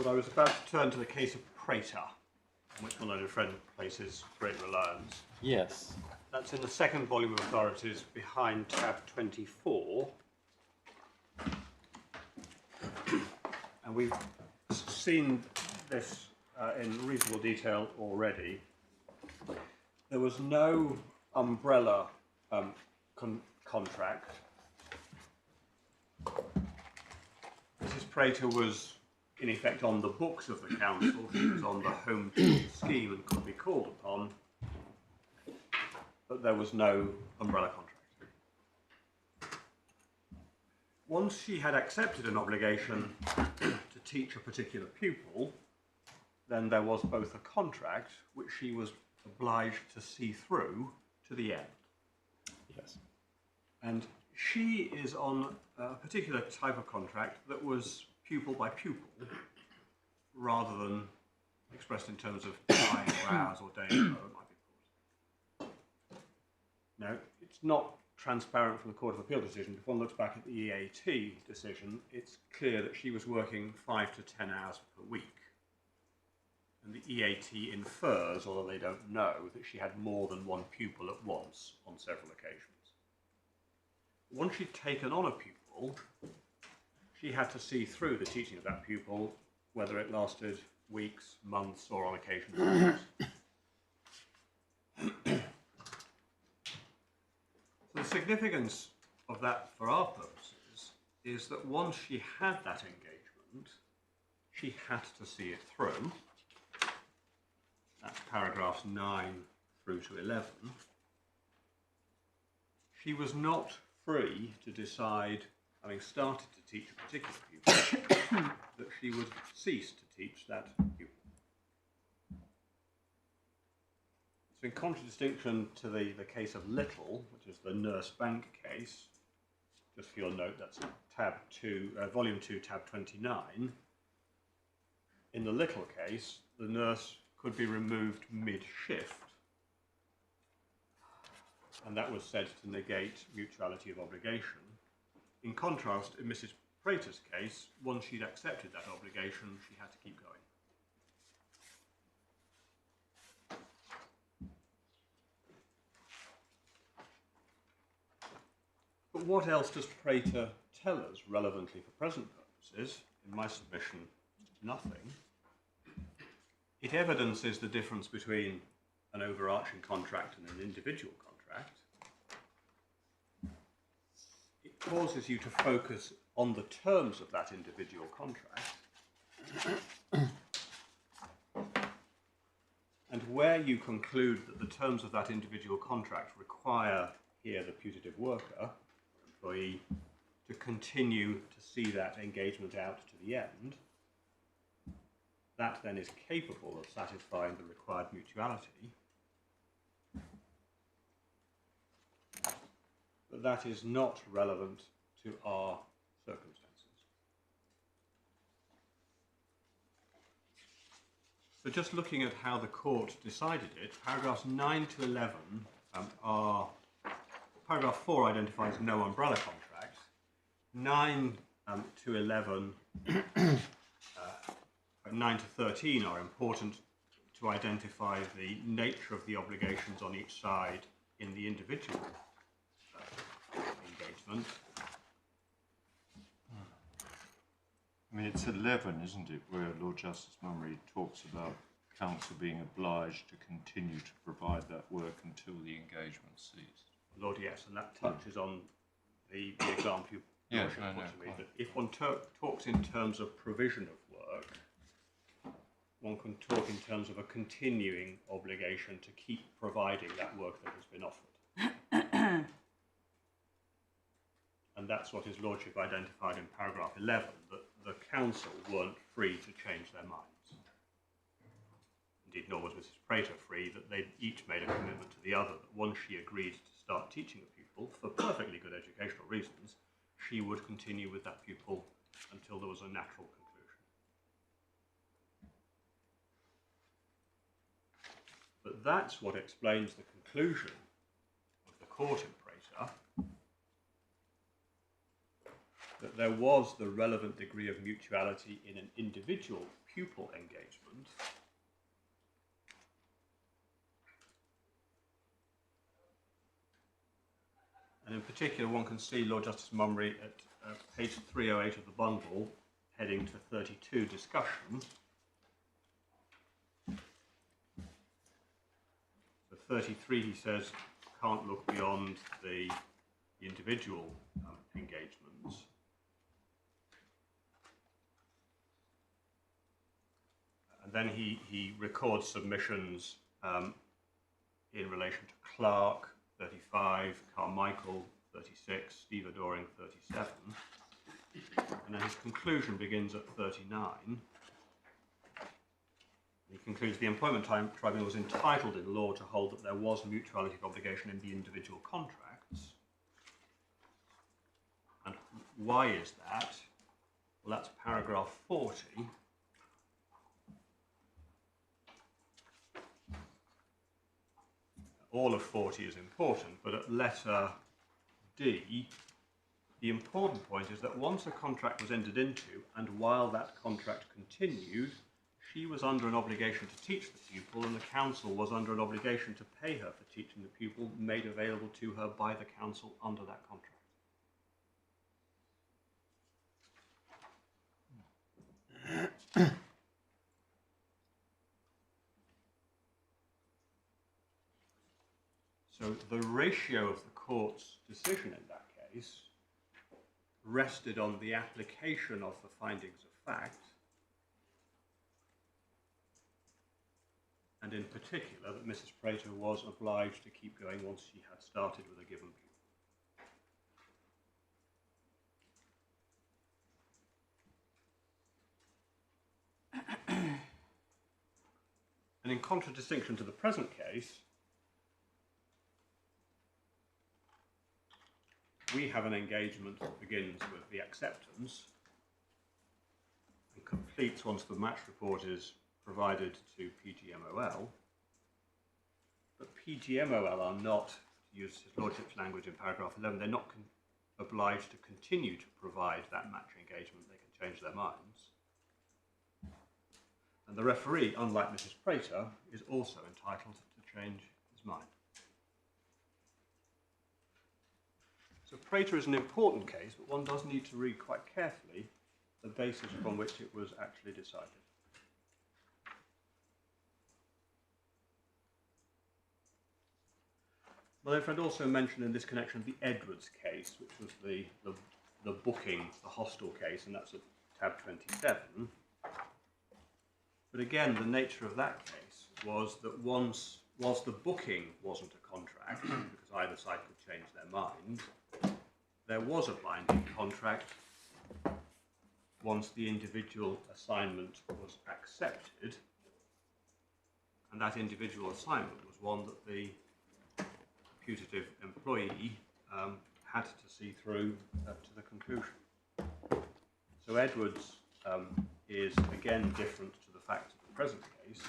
Lord, I was about to turn to the case of Prater, on which my learned friend places great reliance. Yes. That's in the second volume of authorities behind tab 24. And we've seen this in reasonable detail already. There was no umbrella contract. Mrs. Prater was in effect on the books of the council. She was on the home scheme and could be called upon, but there was no umbrella contract. Once she had accepted an obligation to teach a particular pupil, then there was both a contract which she was obliged to see through to the end. Yes. And she is on a particular type of contract that was pupil by pupil, rather than expressed in terms of time or hours or days, or it might be called. Now, it's not transparent from the Court of Appeal decision. If one looks back at the EAT decision, it's clear that she was working 5 to 10 hours per week. And the EAT infers, although they don't know, that she had more than one pupil at once on several occasions. Once she'd taken on a pupil, she had to see through the teaching of that pupil, whether it lasted weeks, months, or on occasion months. So the significance of that for our purposes is that once she had that engagement, she had to see it through. That's paragraphs 9 through to 11. She was not free to decide, having started to teach a particular pupil, that she would cease to teach that pupil. So in contradistinction to the case of Little, which is the Nurse Bank case, just for your note, that's tab 2, volume 2, tab 29. In the Little case, the nurse could be removed mid-shift, and that was said to negate mutuality of obligation. In contrast, in Mrs. Prater's case, once she'd accepted that obligation, she had to keep going. But what else does Prater tell us relevantly for present purposes? In my submission, nothing. It evidences the difference between an overarching contract and an individual contract. It causes you to focus on the terms of that individual contract. And where you conclude that the terms of that individual contract require here the putative worker, employee, to continue to see that engagement out to the end, that then is capable of satisfying the required mutuality. But that is not relevant to our circumstances. So just looking at how the court decided it, paragraphs 9 to 11 are... Paragraph 4 identifies no umbrella contract. 9 to 11... 9 to 13 are important to identify the nature of the obligations on each side in the individual engagement. I mean, it's 11, isn't it, where Lord Justice Mummery talks about council being obliged to continue to provide that work until the engagement ceased. Lord, yes, and that touches on the example you put to me, that if one talks in terms of provision of work, one can talk in terms of a continuing obligation to keep providing that work that has been offered. And that's what his lordship identified in paragraph 11, that the council weren't free to change their minds. Indeed, nor was Mrs. Prater free, that they each made a commitment to the other, that once she agreed to start teaching a pupil, for perfectly good educational reasons, she would continue with that pupil until there was a natural conclusion. But that's what explains the conclusion of the court in Prater, that there was the relevant degree of mutuality in an individual pupil engagement, and in particular one can see Lord Justice Mummery at page 308 of the bundle, heading to 32, discussion. So 33, he says, can't look beyond the individual engagements. And then he records submissions in relation to Clark, 35, Carmichael, 36, Steve Adoring, 37. And then his conclusion begins at 39. He concludes the Employment Tribunal was entitled in law to hold that there was mutuality of obligation in the individual contracts. And why is that? Well, that's paragraph 40. All of 40 is important, but at letter D, the important point is that once a contract was entered into, and while that contract continued, she was under an obligation to teach the pupil, and the council was under an obligation to pay her for teaching the pupil made available to her by the council under that contract. So the ratio of the court's decision in that case rested on the application of the findings of fact, and in particular that Mrs. Prater was obliged to keep going once she had started with a given pupil. And in contradistinction to the present case, we have an engagement that begins with the acceptance and completes once the match report is provided to PGMOL. But PGMOL are not, to use His Lordship's language in paragraph 11, they're not obliged to continue to provide that match engagement. They can change their minds. And the referee, unlike Mrs. Prater, is also entitled to change his mind. So Prater is an important case, but one does need to read quite carefully the basis upon which it was actually decided. My own friend also mentioned in this connection the Edwards case, which was the booking, the hostel case, and that's at tab 27. But again, the nature of that case was that whilst the booking wasn't a contract, because either side could change their mind, there was a binding contract once the individual assignment was accepted, and that individual assignment was one that the putative employee had to see through to the conclusion. So Edwards is again different to the facts of the present case,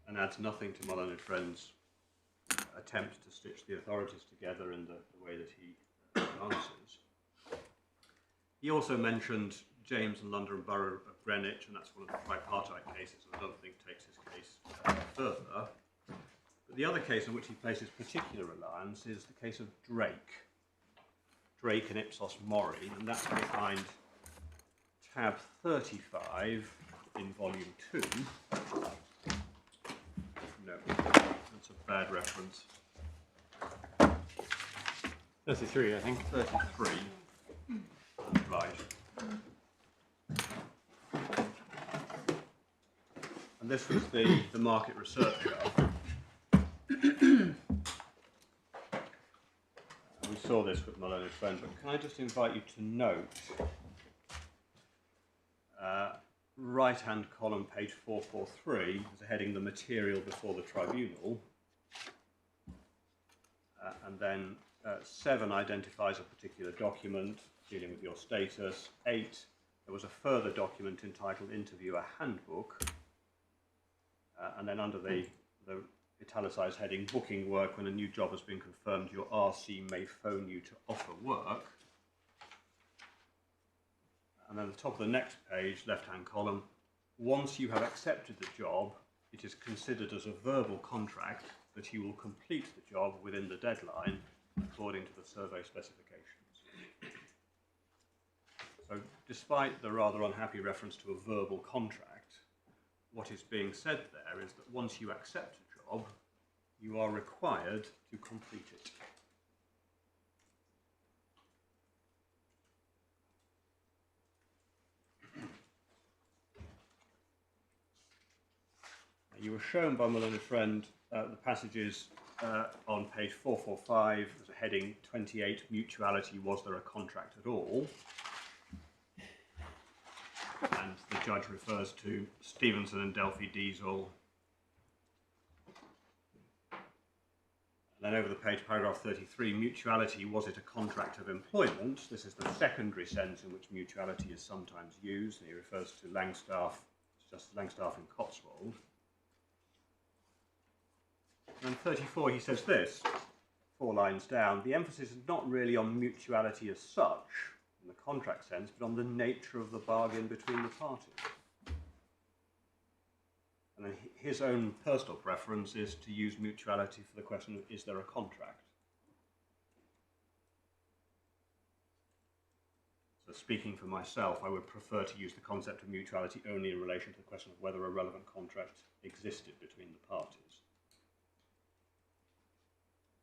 and adds nothing to my learned friend's attempt to stitch the authorities together in the way that he answers. He also mentioned James and London Borough of Greenwich, and that's one of the tripartite cases, and I don't think takes his case further. But the other case on which he places particular reliance is the case of Drake and Ipsos Mori, and that's behind tab 35 in volume 2. No, that's a bad reference. 33, I think. 33. Right. And this was the market research guide. We saw this with my learned friend, but can I just invite you to note right-hand column, page 443, there's a heading, the material before the tribunal, and then 7 identifies a particular document dealing with your status. 8, there was a further document entitled Interviewer Handbook, and then under the italicized heading, booking work when a new job has been confirmed, your RC may phone you to offer work. And then at the top of the next page, left-hand column, once you have accepted the job, it is considered as a verbal contract that you will complete the job within the deadline according to the survey specifications. So despite the rather unhappy reference to a verbal contract, what is being said there is that once you accept a job, you are required to complete it. You were shown by my learned friend the passages on page 445 as a heading 28, mutuality, was there a contract at all? And the judge refers to Stevenson and Delphi Diesel. Then over the page, paragraph 33, mutuality, was it a contract of employment? This is the secondary sense in which mutuality is sometimes used. And he refers to Langstaff, Justice Langstaff in Cotswold. And 34, he says this, 4 lines down, the emphasis is not really on mutuality as such, in the contract sense, but on the nature of the bargain between the parties. And then his own personal preference is to use mutuality for the question of, is there a contract? So speaking for myself, I would prefer to use the concept of mutuality only in relation to the question of whether a relevant contract existed between the parties.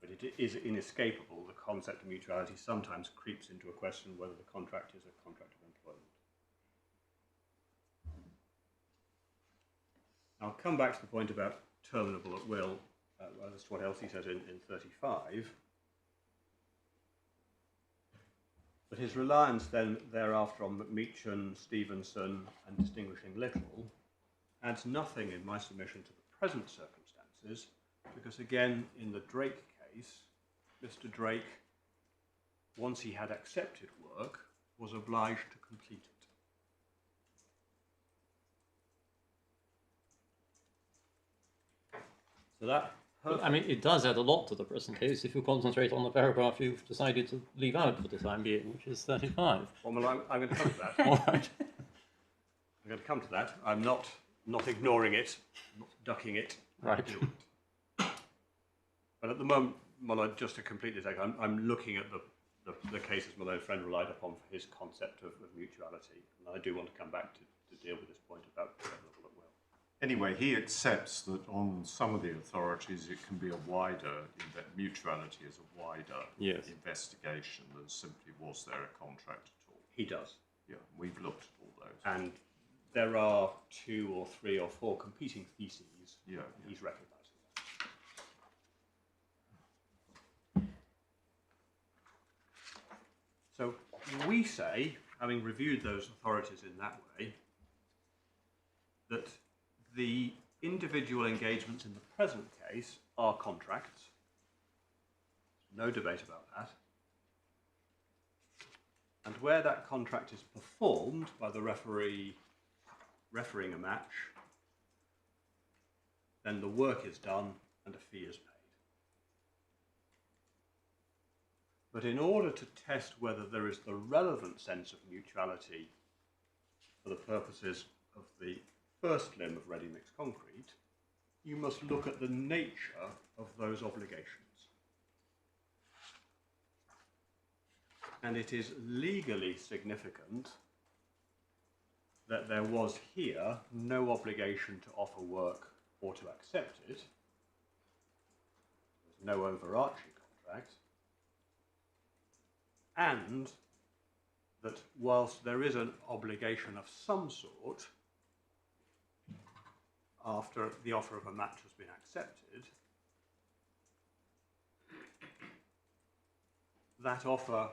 But it is inescapable, the concept of mutuality sometimes creeps into a question whether the contract is a contract of employment. I'll come back to the point about terminable at will, as to what else he says in 35. But his reliance then thereafter on McMeechan, Stevenson, and distinguishing little adds nothing in my submission to the present circumstances, because again, in the Drake case, Mr. Drake, once he had accepted work, was obliged to complete it. So that... But, I mean, it does add a lot to the present case if you concentrate on the paragraph you've decided to leave out for the time being, which is 35. Well, I'm going to come to that. All right. I'm going to come to that. I'm not ignoring it, not ducking it. Right. But at the moment, Muller, just to complete this, I'm looking at the cases my own friend relied upon for his concept of mutuality. And I do want to come back to deal with this point about terminable at will. Anyway, he accepts that on some of the authorities it can be a wider, that mutuality is a wider investigation than simply was there a contract at all. He does. Yeah, we've looked at all those. And there are 2 or 3 or 4 competing theses. He's recognising that. So we say, having reviewed those authorities in that way, that the individual engagements in the present case are contracts. No debate about that. And where that contract is performed by the referee refereeing a match, then the work is done and a fee is paid. But in order to test whether there is the relevant sense of mutuality for the purposes of the first limb of ready-mix concrete, you must look at the nature of those obligations. And it is legally significant that there was here no obligation to offer work or to accept it. There's no overarching contract. And that whilst there is an obligation of some sort after the offer of a match has been accepted, that offer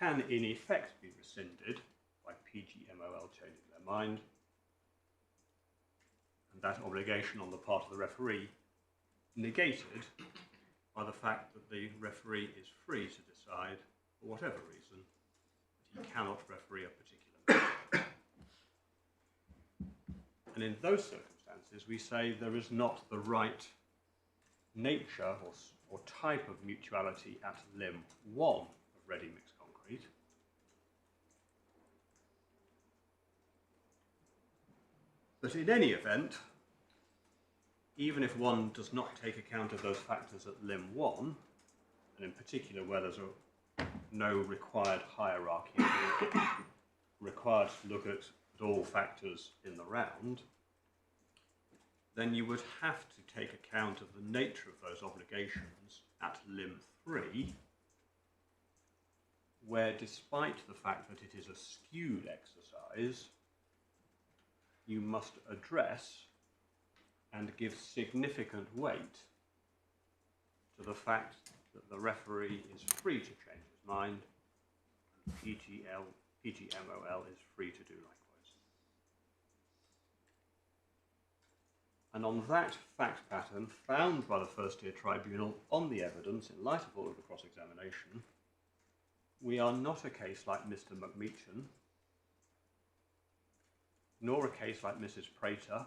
can in effect be rescinded by PGMOL changing their mind, and that obligation on the part of the referee negated by the fact that the referee is free to decide, for whatever reason, that he cannot referee a particular match. And in those circumstances, we say there is not the right nature or type of mutuality at limb 1 of ready mixed concrete, but in any event, even if one does not take account of those factors at limb 1, and in particular where there's no required hierarchy, required to look at all factors in the round, then you would have to take account of the nature of those obligations at limb 3, where despite the fact that it is a skewed exercise, you must address and give significant weight to the fact that the referee is free to change his mind, and PGMOL is free to do likewise. And on that fact pattern found by the First Tier Tribunal on the evidence in light of all of the cross-examination, we are not a case like Mr. McMeechan, nor a case like Mrs. Prater,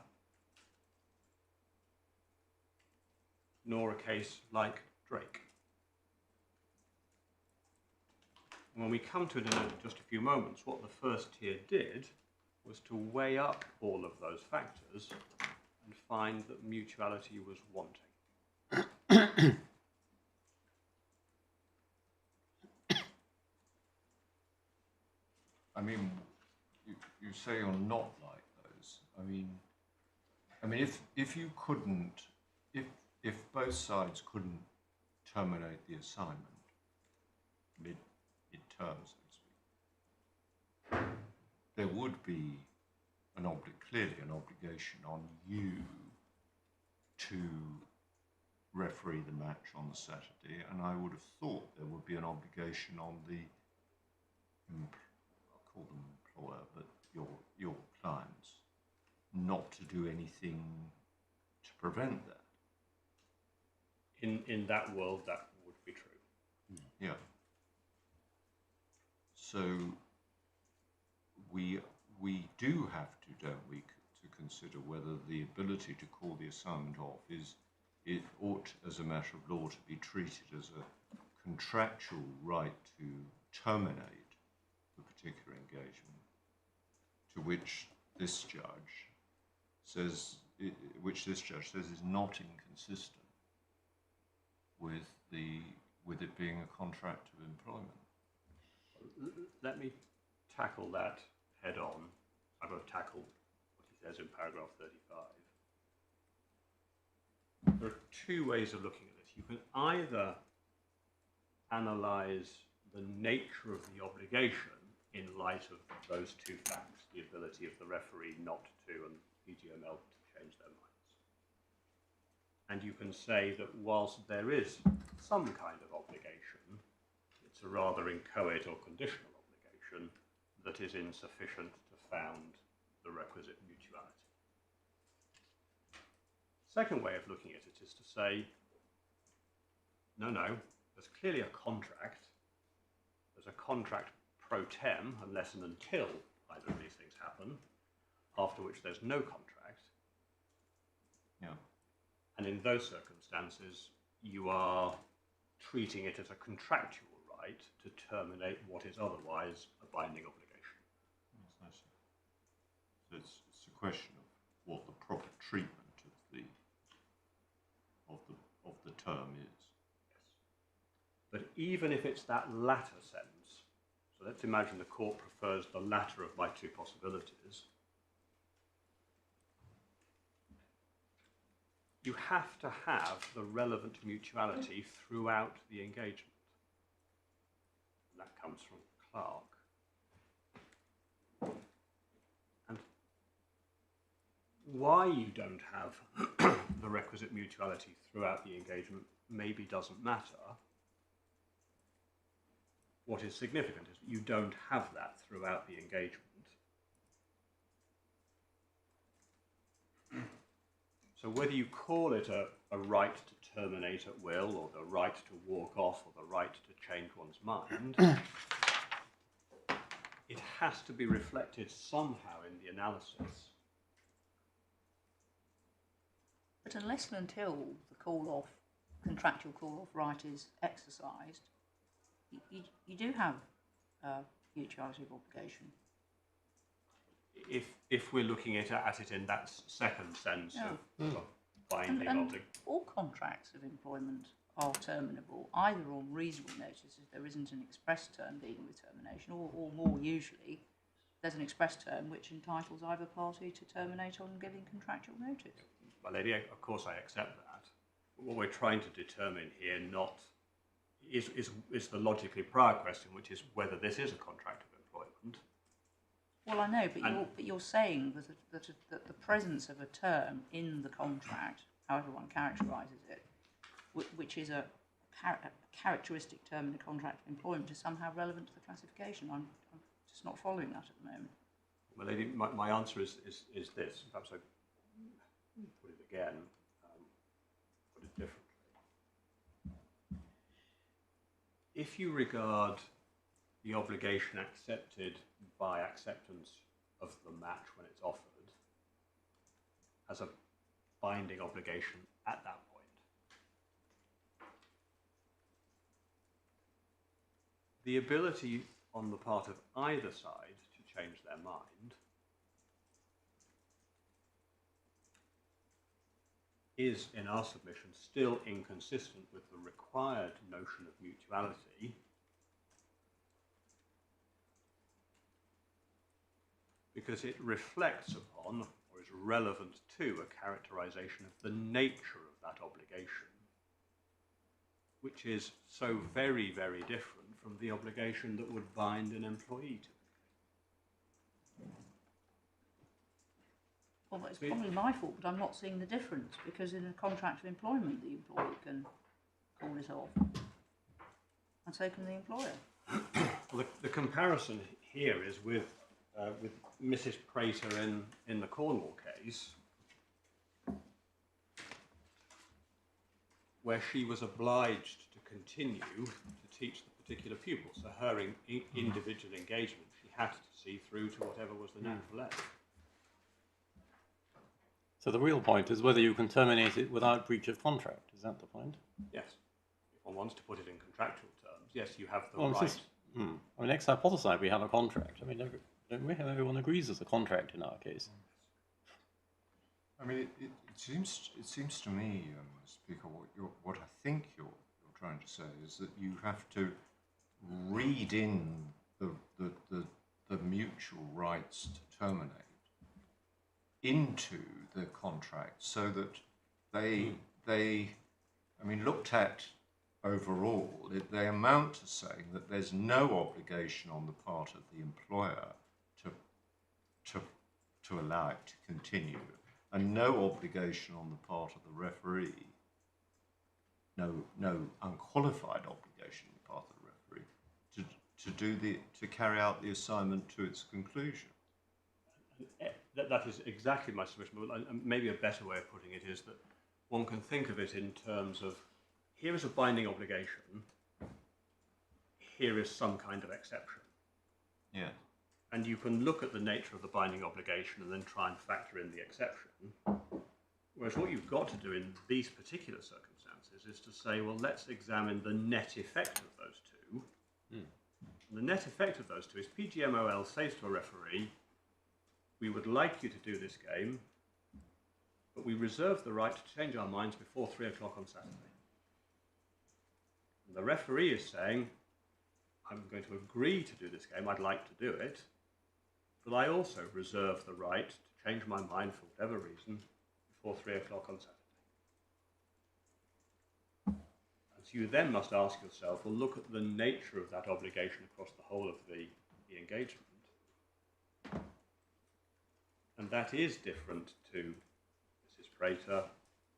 nor a case like Drake. And when we come to it in just a few moments, what the First Tier did was to weigh up all of those factors and find that mutuality was wanting. I mean, you say you're not like those. I mean, if you couldn't, if both sides couldn't terminate the assignment mid-term, so to speak, there would be clearly an obligation on you to referee the match on the Saturday, and I would have thought there would be an obligation on the, I'll call them employer, but your clients, not to do anything to prevent that. In that world, that would be true. Yeah. So we do have to, don't we, to consider whether the ability to call the assignment off it ought, as a matter of law, to be treated as a contractual right to terminate the particular engagement, to which this judge says is not inconsistent with it being a contract of employment. Let me tackle that head on. I'm going to tackle what he says in paragraph 35. There are two ways of looking at this. You can either analyse the nature of the obligation in light of those two facts, the ability of the referee not to and PGMOL to change their minds. And you can say that whilst there is some kind of obligation, it's a rather inchoate or conditional obligation that is insufficient to found the requisite mutuality. Second way of looking at it is to say, no, there's clearly a contract. There's a contract pro tem, unless and until either of these things happen, after which there's no contract. Yeah. And in those circumstances, you are treating it as a contractual right to terminate what is otherwise a binding obligation. Yes, I see. So it's a question of what the proper treatment of the term is. Yes. But even if it's that latter sense, so let's imagine the court prefers the latter of my two possibilities, you have to have the relevant mutuality throughout the engagement. And that comes from Clark. And why you don't have the requisite mutuality throughout the engagement maybe doesn't matter. What is significant is that you don't have that throughout the engagement. So whether you call it a right to terminate at will, or the right to walk off, or the right to change one's mind, it has to be reflected somehow in the analysis. But unless and until the call-off contractual call-off right is exercised, you do have mutuality of obligation. If we're looking at it in that second sense of binding And obligation. all contracts of employment are terminable, either on reasonable notice if there isn't an express term dealing with termination, or more usually, there's an express term which entitles either party to terminate on giving contractual notice. My lady, of course I accept that. But what we're trying to determine here is the logically prior question, which is whether this is a contract of employment. Well, I know, but you're saying that the presence of a term in the contract, however one characterises it, which is a characteristic term in a contract of employment, is somehow relevant to the classification. I'm just not following that at the moment. Well, lady, my answer is this. Perhaps I put it again, put it differently. If you regard the obligation accepted by acceptance of the match when it's offered as a binding obligation at that point, the ability on the part of either side to change their mind is, in our submission, still inconsistent with the required notion of mutuality, because it reflects upon, or is relevant to, a characterization of the nature of that obligation, which is so very, very different from the obligation that would bind an employee to. Well, it's probably my fault, but I'm not seeing the difference, because in a contract of employment, the employee can call it off, and so can the employer. Well, the comparison here is with Mrs. Prater in the Cornwall case, where she was obliged to continue to teach the particular pupil. So her individual engagement, she had to see through to whatever was the natural end. So the real point is whether you can terminate it without breach of contract. Is that the point? Yes. If one wants to put it in contractual terms, yes, you have the Well, right. I mean, let's hypothesize we have a contract. I mean, don't we? Everyone agrees there's a contract in our case. I mean, it seems to me, Speaker, what I think you're trying to say is that you have to read in the mutual rights to terminate into the contract, so that they I mean, looked at overall, they amount to saying that there's no obligation on the part of the employer to allow it to continue, and no obligation on the part of the referee, no unqualified obligation on the part of the referee to carry out the assignment to its conclusion. That is exactly my submission. Maybe a better way of putting it is that one can think of it in terms of, here is a binding obligation, here is some kind of exception. Yeah. And you can look at the nature of the binding obligation and then try and factor in the exception. Whereas what you've got to do in these particular circumstances is to say, well, let's examine the net effect of those two. And the net effect of those two is PGMOL says to a referee, we would like you to do this game, but we reserve the right to change our minds before 3 o'clock on Saturday. And the referee is saying, I'm going to agree to do this game, I'd like to do it, but I also reserve the right to change my mind for whatever reason before 3 o'clock on Saturday. And so you then must ask yourself, well, look at the nature of that obligation across the whole of the engagement. And that is different to Mrs. Prater,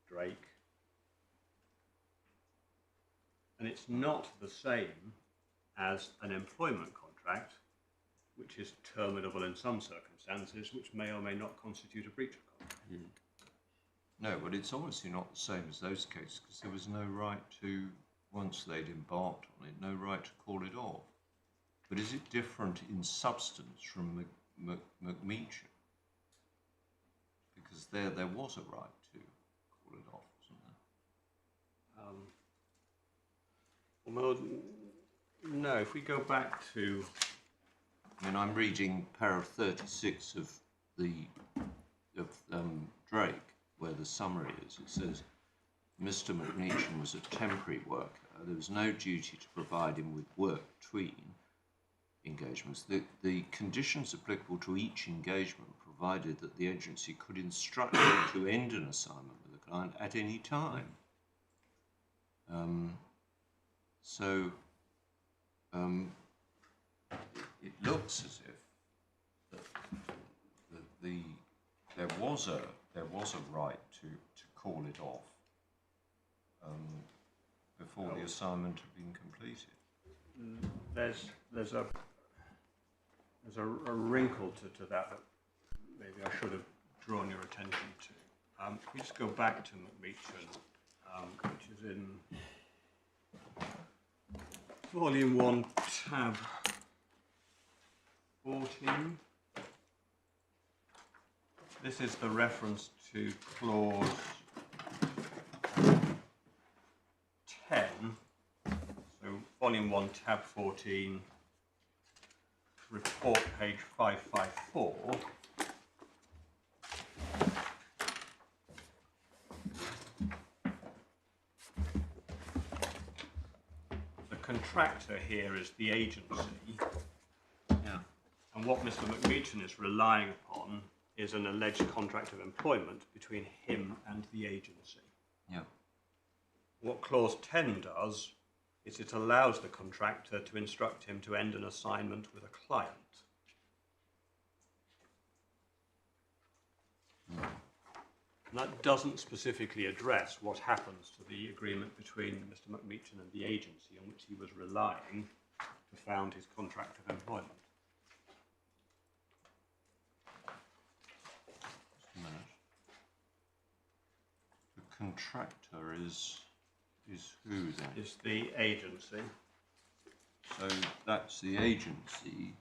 Drake. And it's not the same as an employment contract, which is terminable in some circumstances, which may or may not constitute a breach of contract. No, but it's obviously not the same as those cases, because there was no right to, once they'd embarked on it, no right to call it off. But is it different in substance from McMeechan? Because there was a right to call it off, wasn't there? Well, no, if we go back to... I mean, I'm reading paragraph 36 of Drake, where the summary is. It says, Mr. McMeechan was a temporary worker. There was no duty to provide him with work between engagements. The conditions applicable to each engagement provided that the agency could instruct him to end an assignment with the client at any time. It looks as if there was a right to call it off before the assignment had been completed. There's a wrinkle to that maybe I should have drawn your attention to. If we just go back to McMeechan, which is in Volume 1, tab 14. This is the reference to clause 10. So Volume 1, tab 14, report page 554. The contractor here is the agency. Yeah. And what Mr. McMeechan is relying upon is an alleged contract of employment between him and the agency. Yeah. What clause 10 does is it allows the contractor to instruct him to end an assignment with a client. And that doesn't specifically address what happens to the agreement between Mr. McMeechan and the agency on which he was relying to found his contract of employment. Just a minute. The contractor is who then? Is the agency. So that's the agency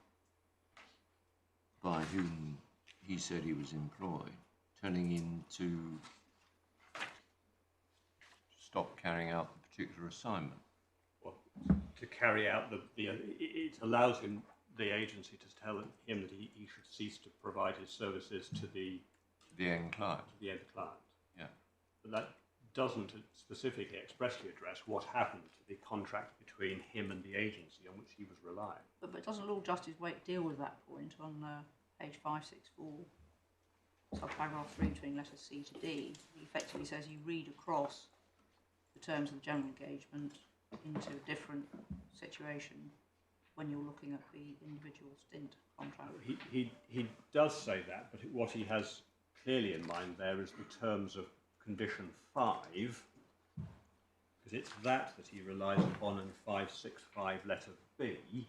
by whom he said he was employed, telling him to stop carrying out the particular assignment. Well, to carry out it allows him, the agency, to tell him that he should cease to provide his services to the end client. end client. Yeah. But that doesn't specifically expressly address what happened to the contract between him and the agency on which he was relying. But doesn't Lord Justice Wake deal with that point on page 564, subparagraph 3 between letters C to D? He effectively says you read across the terms of the general engagement into a different situation when you're looking at the individual stint contract. He does say that, but what he has clearly in mind there is the terms of condition 5, because it's that he relies upon in 565 letter B.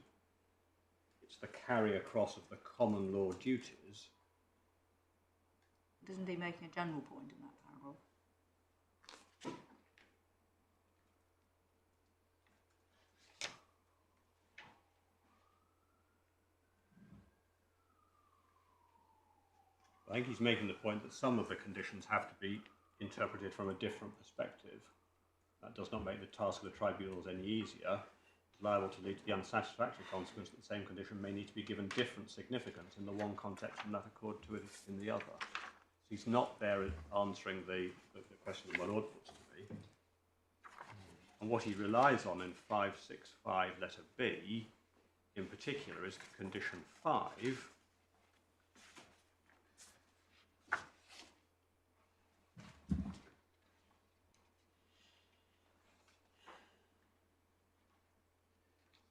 It's the carry across of the common law duties. Isn't he making a general point in that paragraph? I think he's making the point that some of the conditions have to be interpreted from a different perspective. That does not make the task of the tribunals any easier. It's liable to lead to the unsatisfactory consequence that the same condition may need to be given different significance in the one context and not according to it in the other. So he's not there answering the question that one ought to be. And what he relies on in 565 letter B, in particular, is condition 5,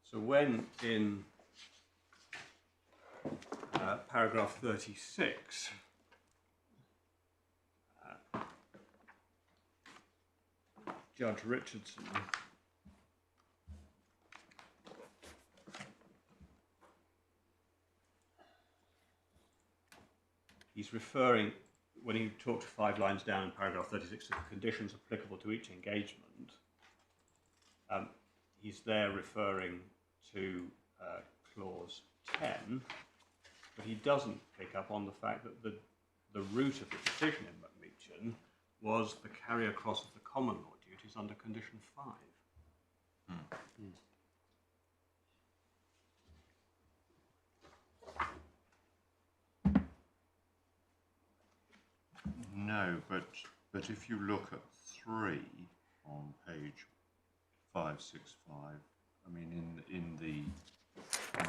so when in paragraph 36, Judge Richardson he's referring, when he talked 5 lines down in paragraph 36 of the conditions applicable to each engagement, he's there referring to clause 10, but he doesn't pick up on the fact that the root of the decision in McMeechan was the carry across of the common law duties under condition 5. No, but if you look at 3 on page 565, I mean, in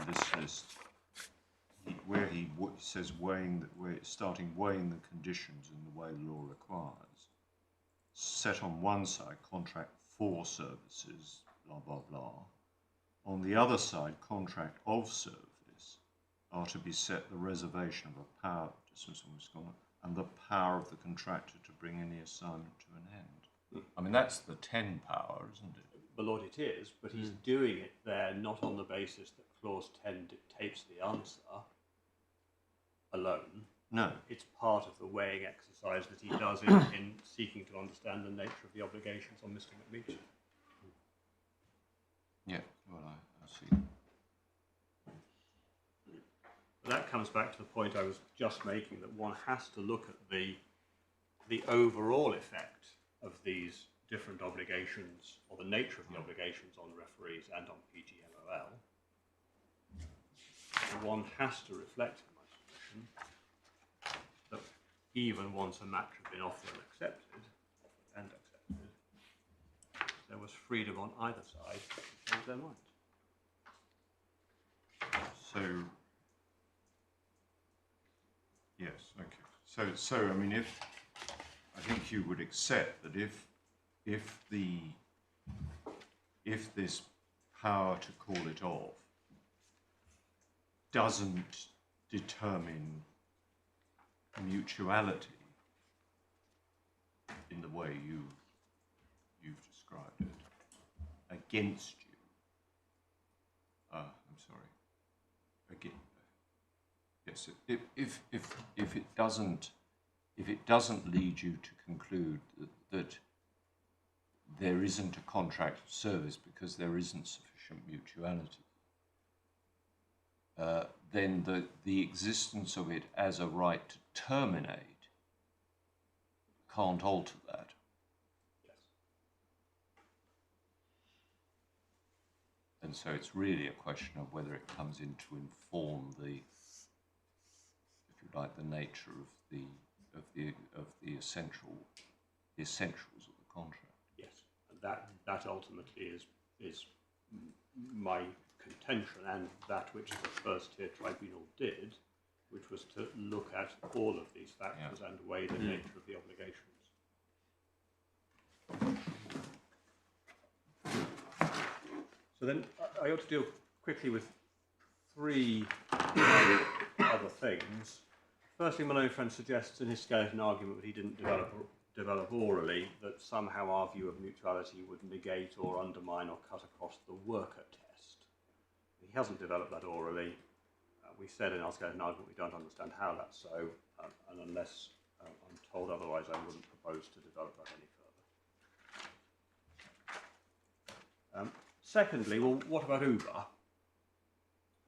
this list, where he says starting weighing the conditions in the way law requires, set on one side contract for services, blah blah blah. On the other side, contract of service are to be set the reservation of a power and the power of the contractor to bring any assignment to an end. I mean, that's the 10 power, isn't it? My Lord, it is, but he's doing it there not on the basis that clause 10 dictates the answer alone. No. It's part of the weighing exercise that he does in seeking to understand the nature of the obligations on Mr. McMeekin. Yeah, well, I see. That comes back to the point I was just making, that one has to look at the overall effect of these different obligations, or the nature of the obligations on referees and on PGMOL. One has to reflect, in my submission, that even once a match had been offered and accepted, there was freedom on either side to change their minds. So, yes, okay. So I mean, I think you would accept that if this power to call it off doesn't determine mutuality in the way you've described it against you. I'm sorry. Again, yes. If it doesn't lead you to conclude that there isn't a contract of service because there isn't sufficient mutuality, then the existence of it as a right to terminate can't alter that. Yes. And so it's really a question of whether it comes in to inform the, if you like, the nature of the essentials of the contract. Yes, and that ultimately is my contention, and that which the First Tier Tribunal did, which was to look at all of these factors and weigh the nature of the obligations. So then I ought to deal quickly with 3 other things. Firstly, my own friend suggests in his skeleton argument that he didn't develop orally, that somehow our view of mutuality would negate or undermine or cut across the worker test. He hasn't developed that orally. We said in our skeleton argument we don't understand how that's so, and unless I'm told otherwise, I wouldn't propose to develop that any further. Secondly, well, what about Uber?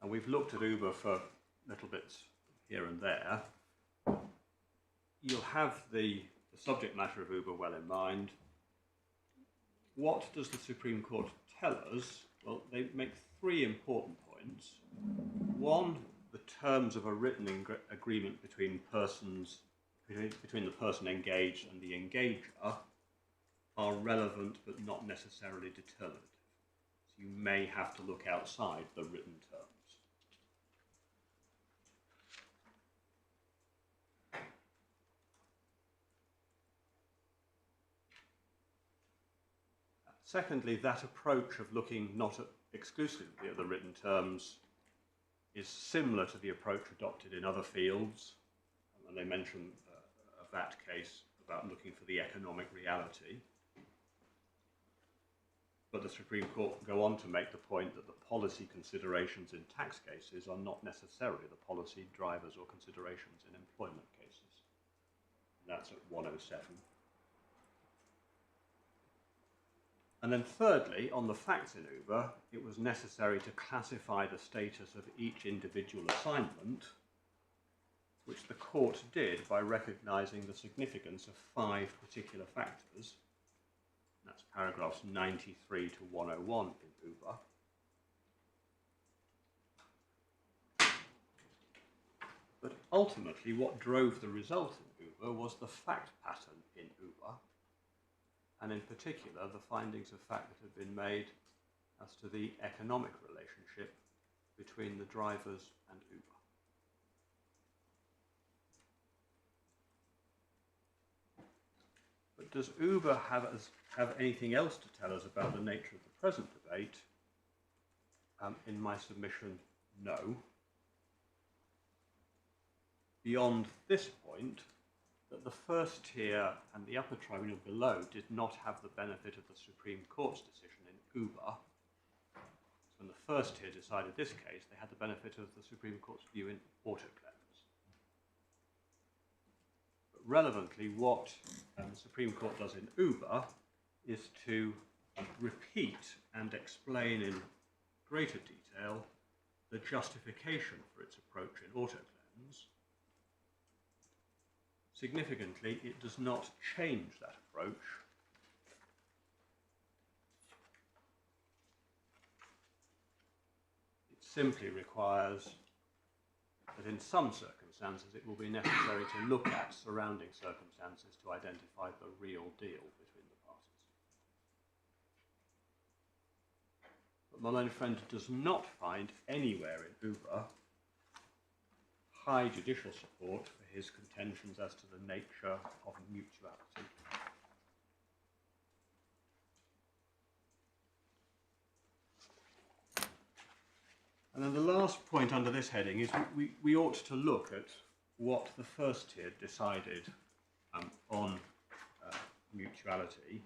And we've looked at Uber for little bits here and there. You'll have the subject matter of Uber well in mind. What does the Supreme Court tell us? Well, they make 3 important points. One, the terms of a written agreement between the person engaged and the engager are relevant but not necessarily determinative. So you may have to look outside the written terms. Secondly, that approach of looking not exclusively at the written terms is similar to the approach adopted in other fields, and they mention that case about looking for the economic reality. But the Supreme Court go on to make the point that the policy considerations in tax cases are not necessarily the policy drivers or considerations in employment cases. And that's at 107. And then thirdly, on the facts in Uber, it was necessary to classify the status of each individual assignment, which the court did by recognising the significance of 5 particular factors, That's paragraphs 93 to 101 in Uber. But ultimately, what drove the result in Uber was the fact pattern in Uber, and in particular, the findings of fact that had been made as to the economic relationship between the drivers and Uber. But does Uber have anything else to tell us about the nature of the present debate? In my submission, no. Beyond this point, that the first tier and the upper tribunal below did not have the benefit of the Supreme Court's decision in Uber. So when the first tier decided this case, they had the benefit of the Supreme Court's view in autoclaims. But relevantly, what the Supreme Court does in Uber is to repeat and explain in greater detail the justification for its approach in autoclaims. Significantly, it does not change that approach. It simply requires that in some circumstances it will be necessary to look at surrounding circumstances to identify the real deal between the parties. But my learned friend does not find anywhere in Uber high judicial support for his contentions as to the nature of mutuality. And then the last point under this heading is we ought to look at what the first tier decided on mutuality.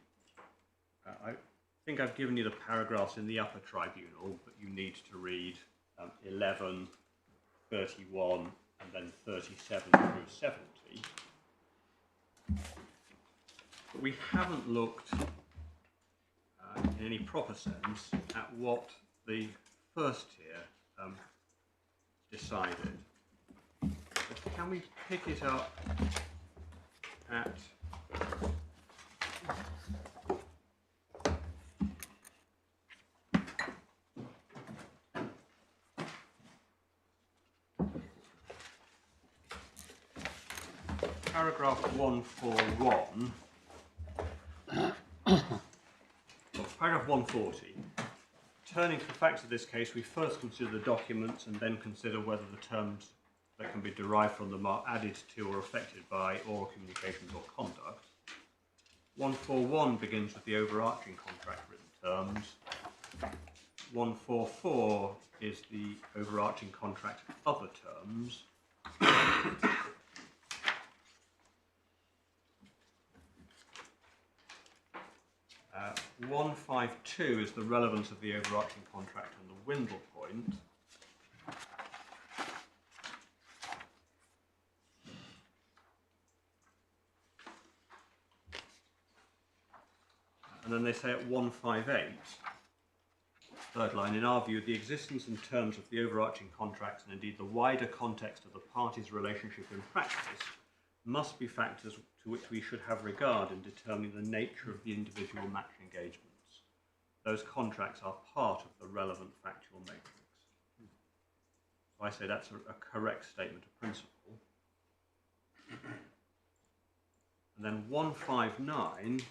I think I've given you the paragraphs in the upper tribunal, but you need to read 11, 31, and then 37 through 70. But we haven't looked in any proper sense at what the first tier decided. But can we pick it up at paragraph 141, paragraph 140. Turning to the facts of this case, we first consider the documents and then consider whether the terms that can be derived from them are added to or affected by oral communications or conduct. 141 begins with the overarching contract written terms. 144 is the overarching contract other terms. 152 is the relevance of the overarching contract and the Windle point. And then they say at 158, third line, in our view, the existence and terms of the overarching contracts and indeed the wider context of the parties' relationship in practice must be factors to which we should have regard in determining the nature of the individual match engagements. Those contracts are part of the relevant factual matrix. So I say that's a correct statement of principle. And then 159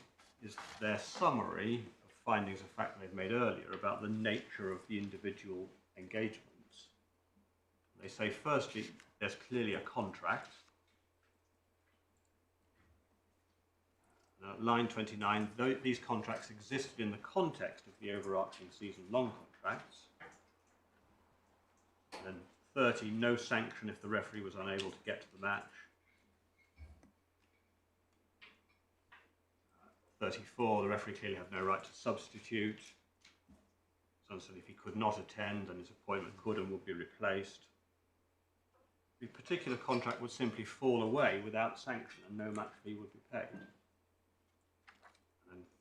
is their summary of findings of fact they've made earlier about the nature of the individual engagements. They say, firstly, there's clearly a contract. Line 29, these contracts existed in the context of the overarching season-long contracts. And then 30, no sanction if the referee was unable to get to the match. 34, the referee clearly had no right to substitute. So if he could not attend, then his appointment could and would be replaced. The particular contract would simply fall away without sanction and no match fee would be paid.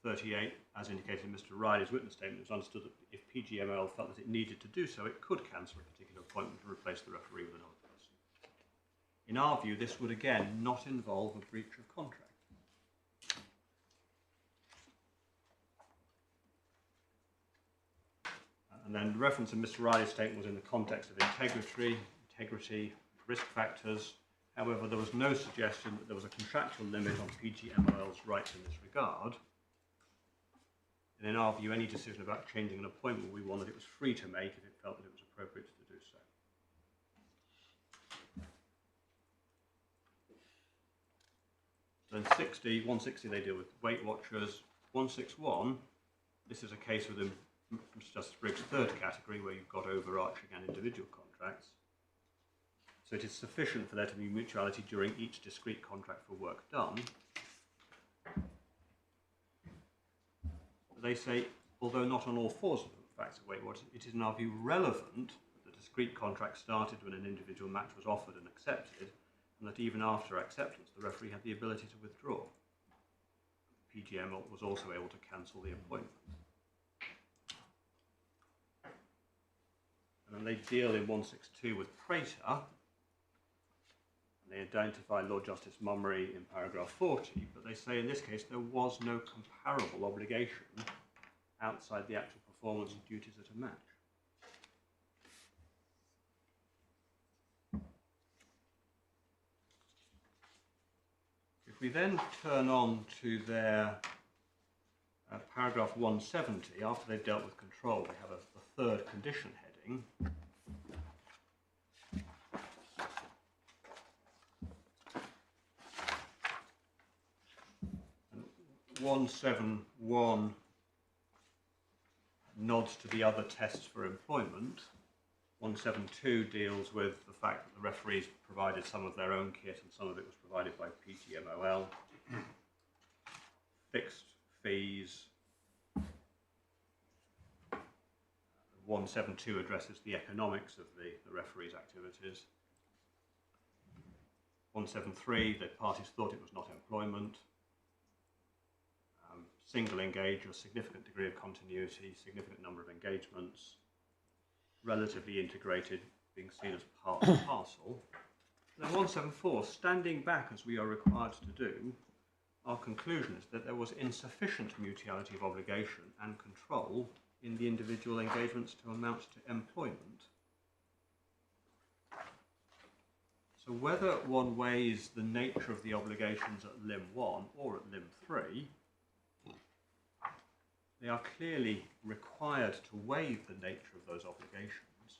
38, as indicated in Mr. Riley's witness statement, it was understood that if PGMOL felt that it needed to do so, it could cancel a particular appointment and replace the referee with another person. In our view, this would again not involve a breach of contract. And then the reference in Mr. Riley's statement was in the context of integrity, risk factors. However, there was no suggestion that there was a contractual limit on PGMOL's rights in this regard. And in our view, any decision about changing an appointment will be one that it was free to make if it felt that it was appropriate to do so. Then 160 they deal with Weight Watchers. 161, this is a case within Mr. Justice Briggs' third category where you've got overarching and individual contracts. So it is sufficient for there to be mutuality during each discrete contract for work done. They say, although not on all fours of the facts of Weight Watchers, it is in our view relevant that the discrete contract started when an individual match was offered and accepted, and that even after acceptance, the referee had the ability to withdraw. PGMOL was also able to cancel the appointment. And then they deal in 162 with Prater, and they identify Lord Justice Mummery in paragraph 40, but they say in this case there was no comparable obligation outside the actual performance of duties at a match. If we then turn on to their paragraph 170, after they've dealt with control, they have a third condition heading. And 171 nods to the other tests for employment. 172 deals with the fact that the referees provided some of their own kit and some of it was provided by PGMOL. Fixed fees. 172 addresses the economics of the referee's activities. 173, the parties thought it was not employment. Single engage, a significant degree of continuity, significant number of engagements. Relatively integrated, being seen as part and parcel. Then 174, standing back as we are required to do, our conclusion is that there was insufficient mutuality of obligation and control in the individual engagements to amount to employment. So whether one weighs the nature of the obligations at limb 1 or at limb 3, they are clearly required to weigh the nature of those obligations,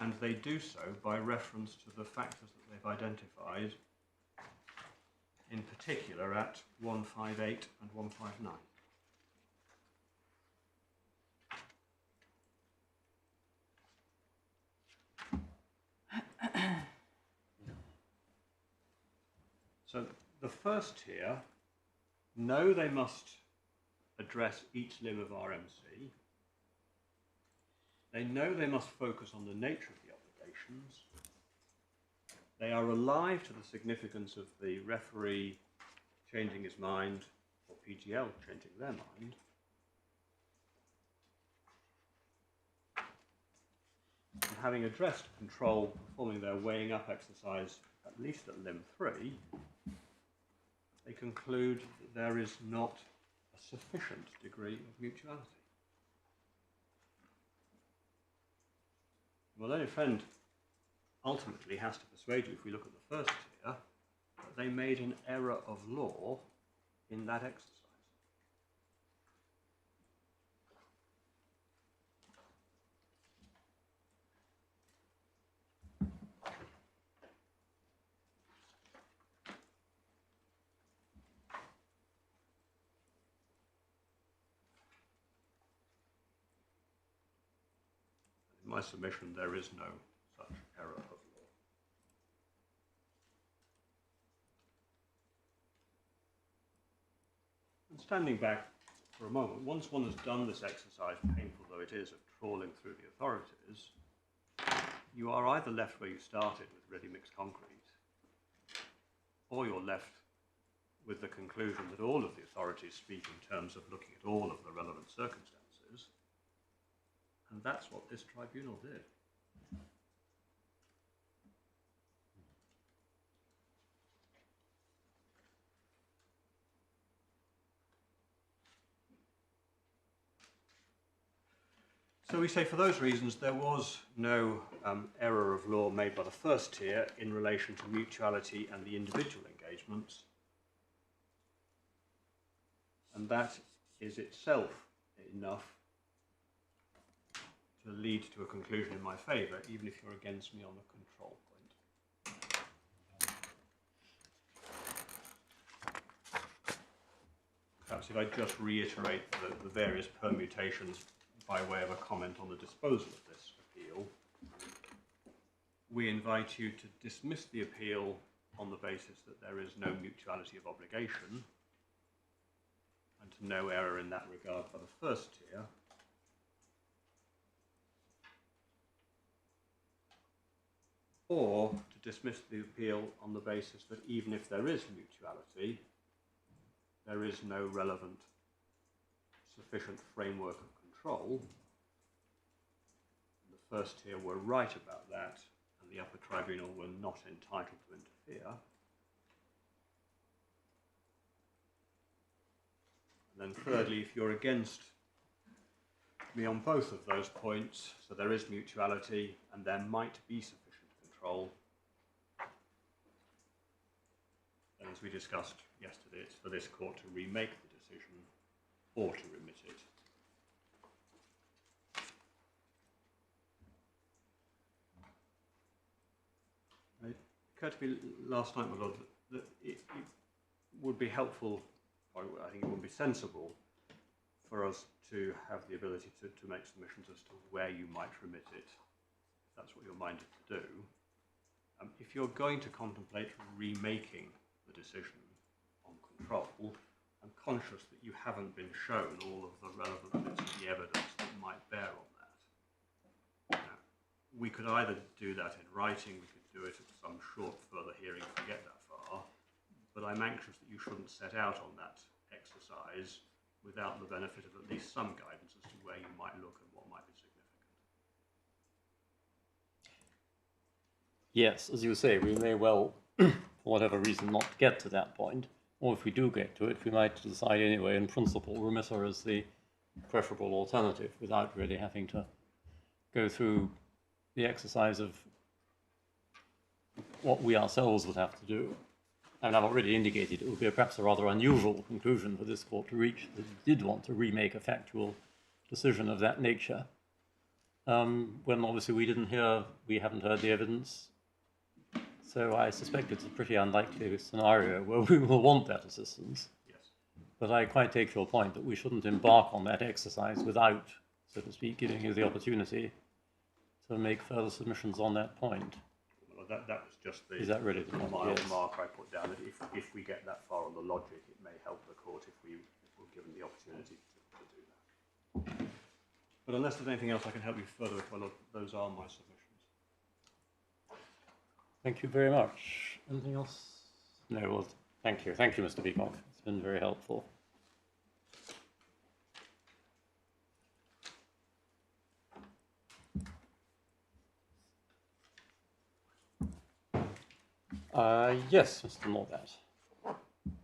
and they do so by reference to the factors that they've identified, in particular at 158 and 159. So the first tier, no, they must address each limb of RMC. They know they must focus on the nature of the obligations. They are alive to the significance of the referee changing his mind or PGL changing their mind. And having addressed control, performing their weighing up exercise, at least at limb 3, they conclude that there is not a sufficient degree of mutuality. Well, then, a friend ultimately has to persuade you, if we look at the first tier, that they made an error of law in that exercise. In my submission, there is no such error of law. And standing back for a moment, once one has done this exercise, painful though it is, of trawling through the authorities, you are either left where you started with ready mixed concrete, or you're left with the conclusion that all of the authorities speak in terms of looking at all of the relevant circumstances. And that's what this tribunal did. So we say for those reasons there was no error of law made by the first tier in relation to mutuality and the individual engagements, and that is itself enough to lead to a conclusion in my favour, even if you're against me on the control point. Perhaps if I just reiterate the various permutations by way of a comment on the disposal of this appeal, we invite you to dismiss the appeal on the basis that there is no mutuality of obligation and to no error in that regard by the first tier, or to dismiss the appeal on the basis that even if there is mutuality, there is no relevant sufficient framework of control. The first tier were right about that, and the upper tribunal were not entitled to interfere. And then thirdly, if you're against me on both of those points, so there is mutuality and there might be sufficient control, then as we discussed yesterday, it's for this court to remake the decision or to remit it. It occurred to me last night, my lord, that it would be helpful, or I think it would be sensible for us to have the ability to make submissions as to where you might remit it, if that's what you're minded to do. If you're going to contemplate remaking the decision on control, I'm conscious that you haven't been shown all of the relevant bits of the evidence that might bear on that. Now, we could either do that in writing, we could do it at some short further hearing if we get that far, but I'm anxious that you shouldn't set out on that exercise without the benefit of at least some guidance as to where you might look and what might be significant. Yes, as you say, we may well, for whatever reason, not get to that point. Or if we do get to it, we might decide anyway, in principle, remitter is the preferable alternative without really having to go through the exercise of what we ourselves would have to do. And I've already indicated it would be perhaps a rather unusual conclusion for this court to reach that it did want to remake a factual decision of that nature, when obviously we haven't heard the evidence. So I suspect it's a pretty unlikely scenario where we will want that assistance. Yes. But I quite take your point that we shouldn't embark on that exercise without, so to speak, giving you the opportunity to make further submissions on that point. Well, that was just the, Is that really the point? mild Yes. mark I put down, that if we get that far on the logic, it may help the court if we're given the opportunity to do that. But unless there's anything else I can help you further with, well, those are my submissions. Thank you very much. Anything else? No, well, thank you. Thank you, Mr. Peacock. It's been very helpful. Yes, Mr. Mordat.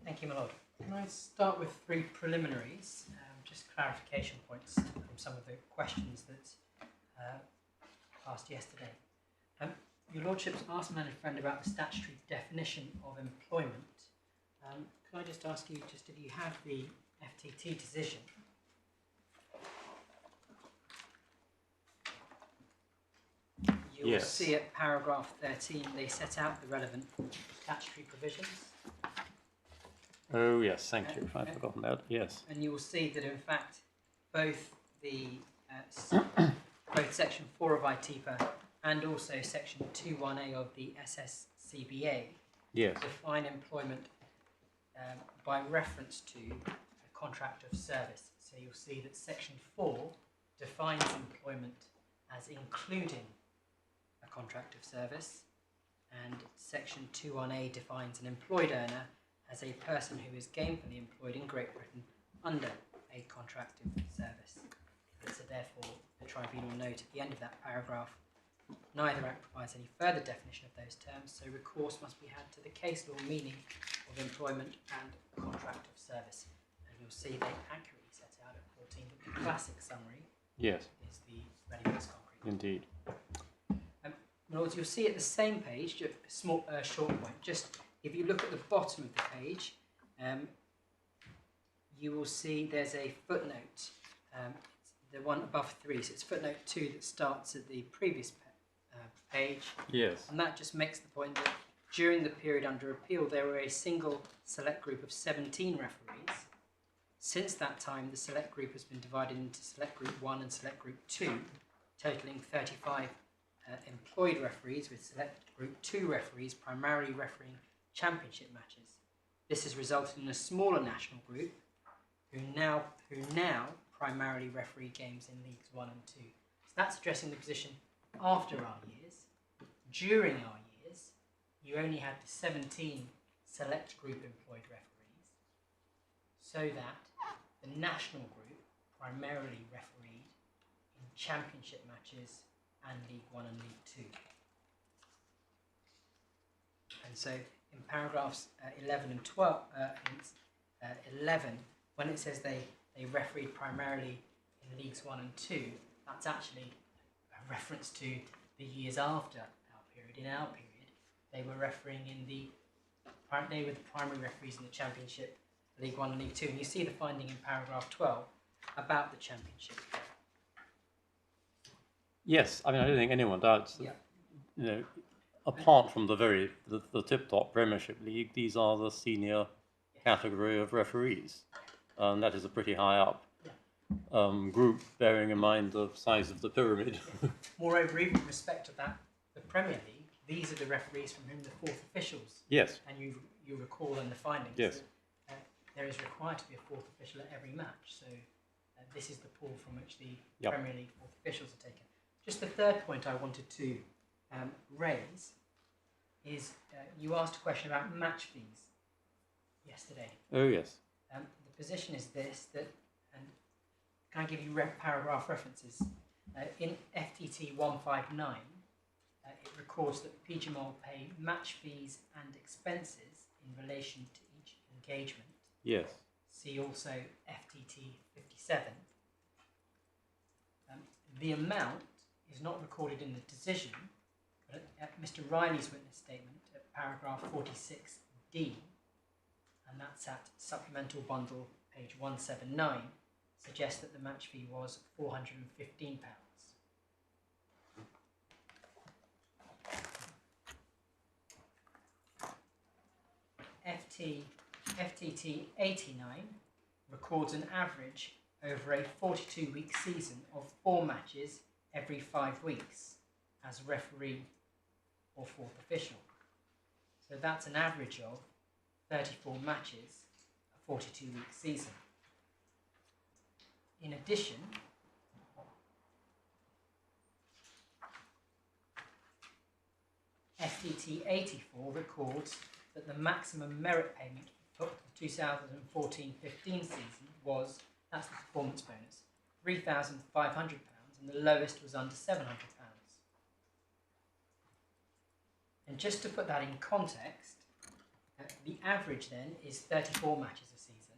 Thank you, my lord. Can I start with three preliminaries, just clarification points from some of the questions that passed yesterday. Your lordship's asked my friend about the statutory definition of employment. Can I just ask you, just if you have the FTT decision? You'll Yes. see at paragraph 13 they set out the relevant statutory provisions. Oh, yes, thank you. I'd forgotten that. Yes. And you will see that in fact both the both section 4 of ITPA and also section 21A of the SSCBA Yes. define employment by reference to a contract of service. So you'll see that section 4 defines employment as including a contract of service, and section 21A defines an employed earner as a person who is gainfully employed in Great Britain under a contract of service. So therefore, the tribunal note at the end of that paragraph, neither act provides any further definition of those terms, so recourse must be had to the case law meaning of employment and contract of service. And you'll see they accurately set out at 14 that the classic summary Yes, is the ready-mix concrete. indeed. You'll see at the same page, just a small short point, just if you look at the bottom of the page, you will see there's a footnote, the one above 3, so it's footnote 2 that starts at the previous page. Yes. And that just makes the point that during the period under appeal, there were a single select group of 17 referees. Since that time, the select group has been divided into select group 1 and select group 2, totaling 35 employed referees, with select group 2 referees primarily refereeing championship matches. This has resulted in a smaller national group who now primarily referee games in Leagues 1 and 2. So that's addressing the position after our years. During our years, you only had the 17 select group employed referees, so that the national group primarily refereed in championship matches and League 1 and League 2. And so in paragraphs 11 and 12, 11, when it says they refereed primarily in Leagues 1 and 2, that's actually a reference to the years after our period. In our period, they were refereeing they were the primary referees in the Championship, League 1 and League 2. And you see the finding in paragraph 12 about the Championship. Yes, I mean, I don't think anyone doubts that, Yeah. you know, apart from the tip-top Premiership League, these are the senior category of referees. That is a pretty high up group, bearing in mind the size of the pyramid. Moreover, even with respect to that, the Premier League, these are the referees from whom the fourth officials. Yes. And you recall in the findings Yes. that there is required to be a fourth official at every match. So this is the pool from which the Premier League fourth officials are taken. Just the third point I wanted to raise is you asked a question about match fees yesterday. Oh, yes. The position is this, that, and can I give you paragraph references? In FTT 159, it records that PGMOL pay match fees and expenses in relation to each engagement. Yes. See also FTT 57. The amount is not recorded in the decision, but at Mr. Riley's witness statement at paragraph 46D, and that's at supplemental bundle page 179, suggests that the match fee was £415. FTT 89 records an average over a 42-week season of 4 matches every 5 weeks as referee or fourth official. So that's an average of 34 matches, a 42-week season. In addition, FTT 84 records that the maximum merit payment for the 2014-15 season was, that's the performance bonus, £3,500, and the lowest was under £700. And just to put that in context, the average then is 34 matches a season.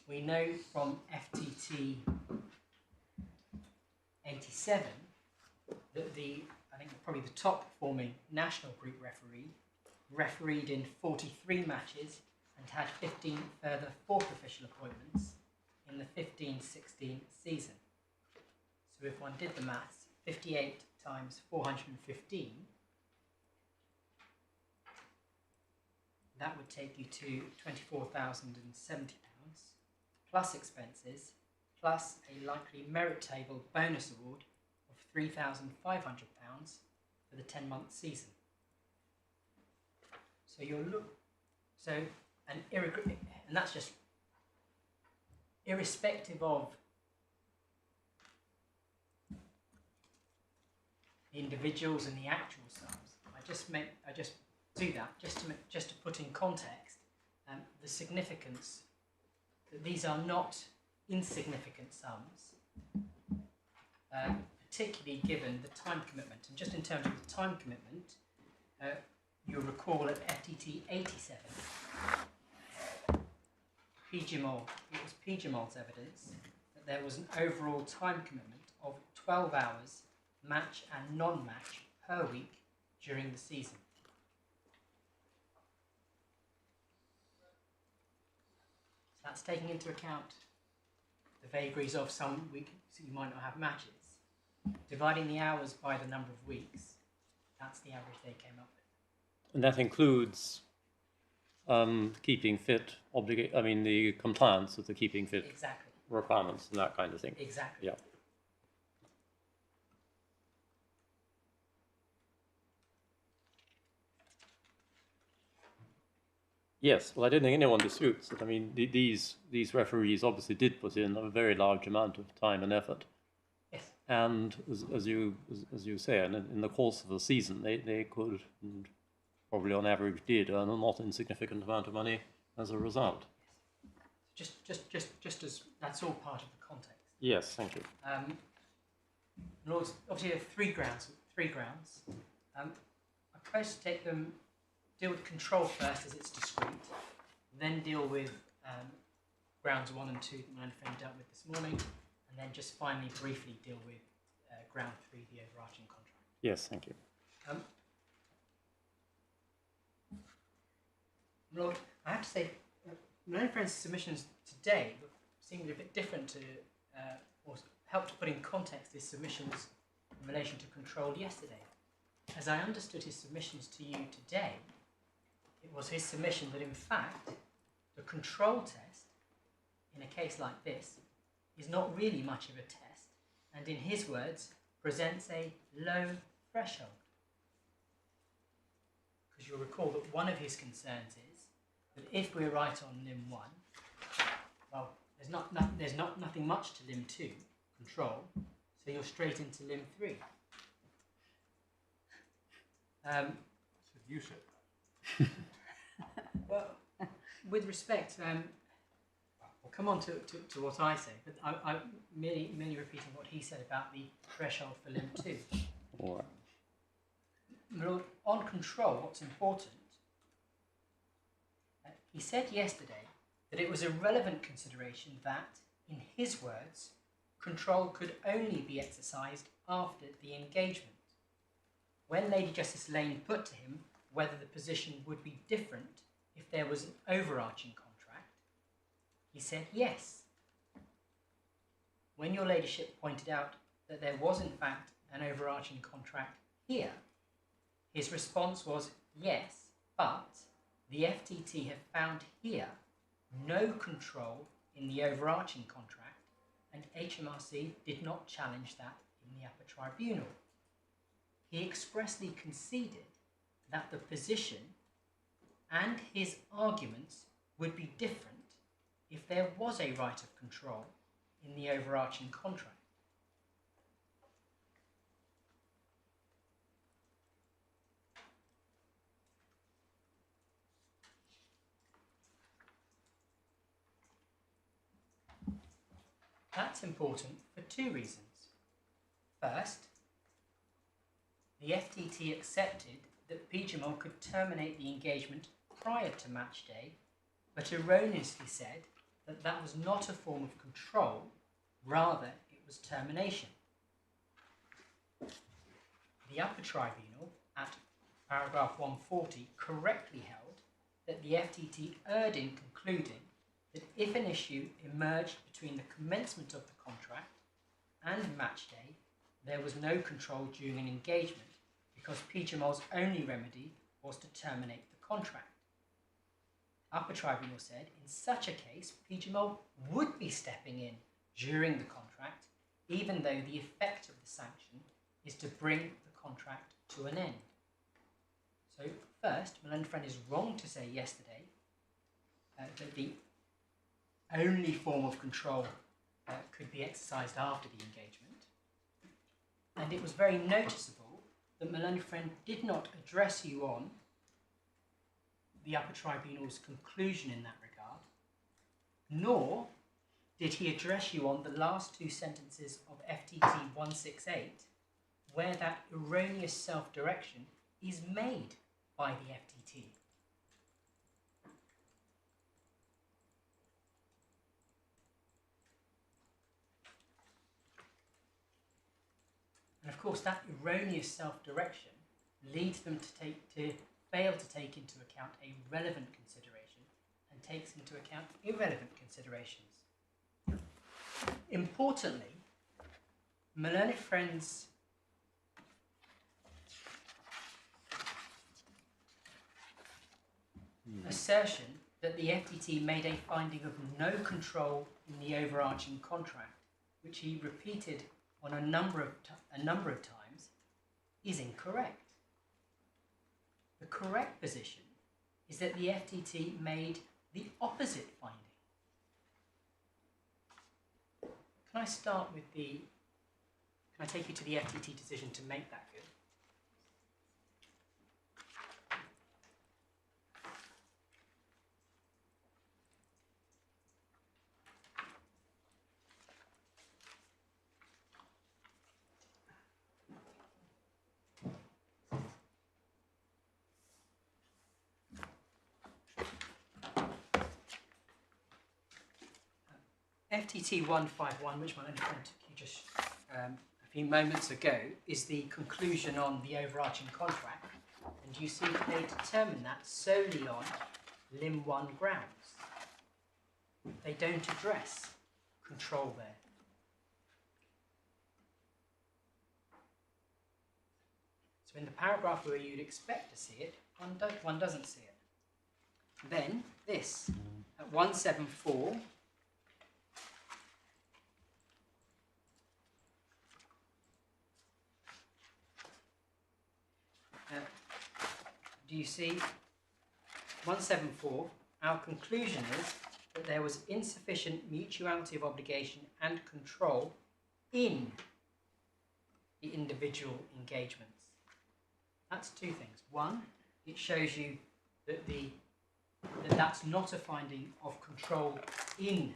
We know from FTT 87 that I think probably the top performing national group referee refereed in 43 matches and had 15 further fourth official appointments in the 15-16 season. So if one did the maths, 58 times 415, that would take you to £24,070 plus expenses plus a likely merit table bonus award of £3,500 for the 10-month season. So and that's just irrespective of the individuals and the actual sums. I just do that just to put in context the significance that these are not insignificant sums, particularly given the time commitment. And just in terms of the time commitment, you'll recall at FTT 87, it was PGMOL's evidence that there was an overall time commitment of 12 hours, match and non-match, per week during the season. So that's taking into account the vagaries of some weeks you might not have matches. Dividing the hours by the number of weeks, that's the average they came up with. And that includes keeping fit, the compliance with the keeping fit Exactly. requirements and that kind of thing. Exactly. Yeah. Yes, well, I don't think anyone disputes that. I mean, these referees obviously did put in a very large amount of time and effort. Yes. And as you say, and in the course of the season, they could, and probably on average did, earn a not insignificant amount of money as a result. Yes. Just as that's all part of the context. Yes, thank you. Lords, obviously, there are three grounds. I propose to deal with control first as it's discrete, then deal with grounds 1 and 2 that my friend dealt with this morning, and then just finally briefly deal with ground 3, the overarching contract. Yes, thank you. Lord, I have to say, my friend's submissions today seemed a bit different to, or helped to put in context his submissions in relation to control yesterday. As I understood his submissions to you today, it was his submission that in fact the control test in a case like this is not really much of a test, and in his words presents a low threshold. Because you'll recall that one of his concerns is that if we're right on limb 1, well, there's nothing much to limb 2, control, so you're straight into limb 3. You said that. Well, with respect, we'll come on to what I say, but I'm merely repeating what he said about the threshold for limb 2. All right. My Lord, on control, what's important, he said yesterday that it was a relevant consideration that, in his words, control could only be exercised after the engagement. When Lady Justice Laing put to him whether the position would be different if there was an overarching contract, he said yes. When your ladyship pointed out that there was in fact an overarching contract here, his response was yes, but the FTT have found here no control in the overarching contract, and HMRC did not challenge that in the Upper Tribunal. He expressly conceded that the position and his arguments would be different if there was a right of control in the overarching contract. That's important for two reasons. First, the FTT accepted that PGMOL could terminate the engagement prior to match day, but erroneously said that that was not a form of control, rather it was termination. The Upper Tribunal, at paragraph 140, correctly held that the FTT erred in concluding that if an issue emerged between the commencement of the contract and match day, there was no control during an engagement because PGMOL's only remedy was to terminate the contract. Upper Tribunal said in such a case, PGMOL would be stepping in during the contract, even though the effect of the sanction is to bring the contract to an end. So first, my learned friend is wrong to say yesterday that the only form of control could be exercised after the engagement. And it was very noticeable that my learned friend did not address you on the Upper Tribunal's conclusion in that regard, nor did he address you on the last two sentences of FTT 168, where that erroneous self-direction is made by the FTT. of course, that erroneous self-direction leads them to fail to take into account a relevant consideration and takes into account irrelevant considerations. Importantly, my learned friends assertion that the FTT made a finding of no control in the overarching contract, which he repeated on a number of times, is incorrect. The correct position is that the FTT made the opposite finding. Can I take you to the FTT decision to make that good? FTT 151, which my own friend took you just a few moments ago, is the conclusion on the overarching contract, and you see that they determine that solely on Lim 1 grounds. They don't address control there. So in the paragraph where you'd expect to see it, one doesn't see it. Then this, at 174, do you see 174? Our conclusion is that there was insufficient mutuality of obligation and control in the individual engagements. That's two things. One, it shows you that that's not a finding of control in.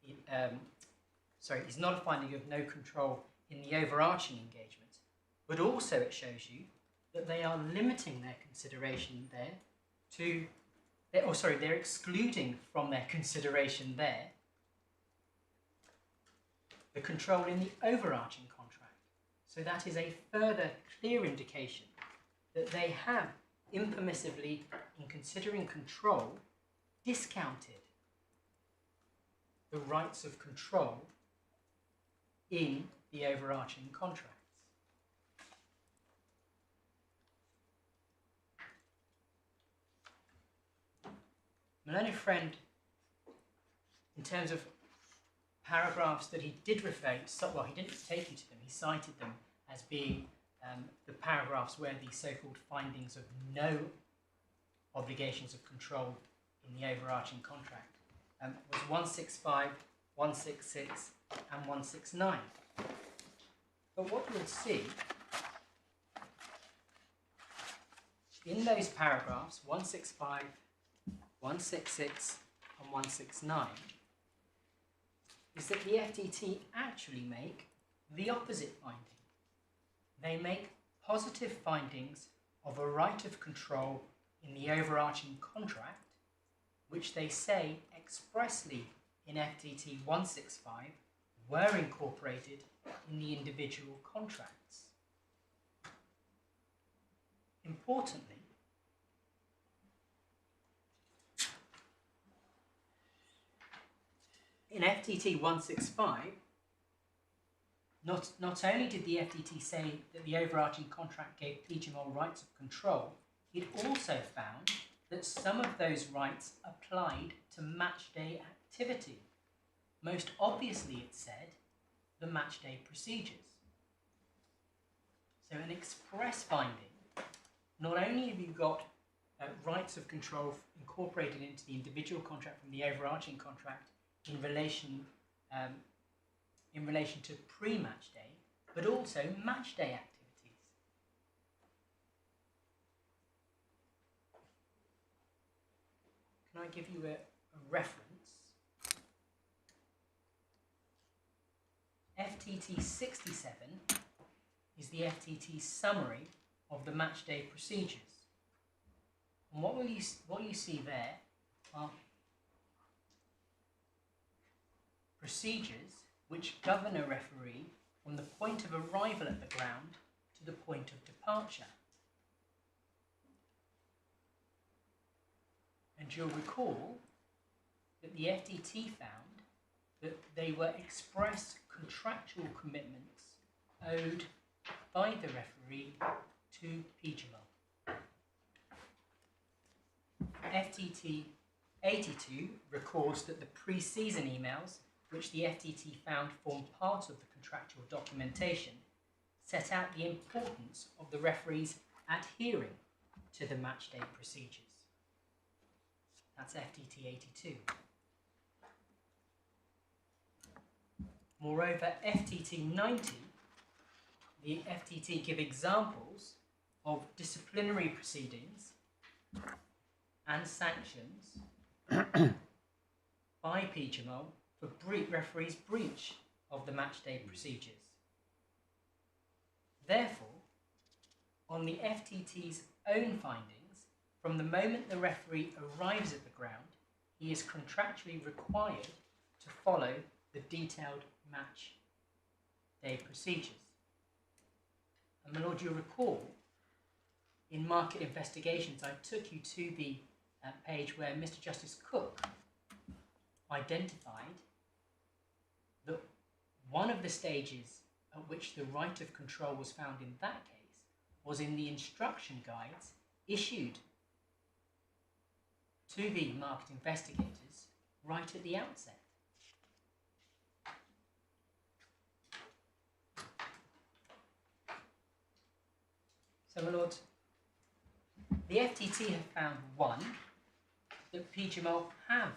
It's not a finding of no control in the overarching engagement, but also it shows you that they are limiting their consideration there to, they're excluding from their consideration there the control in the overarching contract. So that is a further clear indication that they have impermissibly, in considering control, discounted the rights of control in the overarching contract. My learned friend, in terms of paragraphs that he did refer, well, he didn't take you to them, he cited them as being the paragraphs where the so-called findings of no obligations of control in the overarching contract was 165, 166 and 169. But what you'll see in those paragraphs, 165, 166 and 169, is that the FTT actually make the opposite finding. They make positive findings of a right of control in the overarching contract, which they say expressly in FTT 165 were incorporated in the individual contracts. Importantly, in FTT 165, not only did the FTT say that the overarching contract gave PGMOL rights of control, it also found that some of those rights applied to match day activity. Most obviously, it said, the match day procedures. So an express finding, not only have you got rights of control incorporated into the individual contract from the overarching contract in relation to pre-match day, but also match day activities. Can I give you a reference? FTT 67 is the FTT summary of the match day procedures. And what you see there are procedures which govern a referee from the point of arrival at the ground to the point of departure. And you'll recall that the FTT found that they were express contractual commitments owed by the referee to PGMOL. FTT 82 records that the pre-season emails, which the FTT found formed part of the contractual documentation, set out the importance of the referees adhering to the matchday procedures. That's FTT 82. Moreover, FTT 90, the FTT give examples of disciplinary proceedings and sanctions by PGMOL for referees' breach of the matchday procedures. Therefore, on the FTT's own findings, from the moment the referee arrives at the ground, he is contractually required to follow the detailed match day procedures. And my lord, you'll recall, in market investigations, I took you to the page where Mr. Justice Cook identified that one of the stages at which the right of control was found in that case was in the instruction guides issued to the market investigators right at the outset. So, my lord, the FTT have found, one, that PGMOL have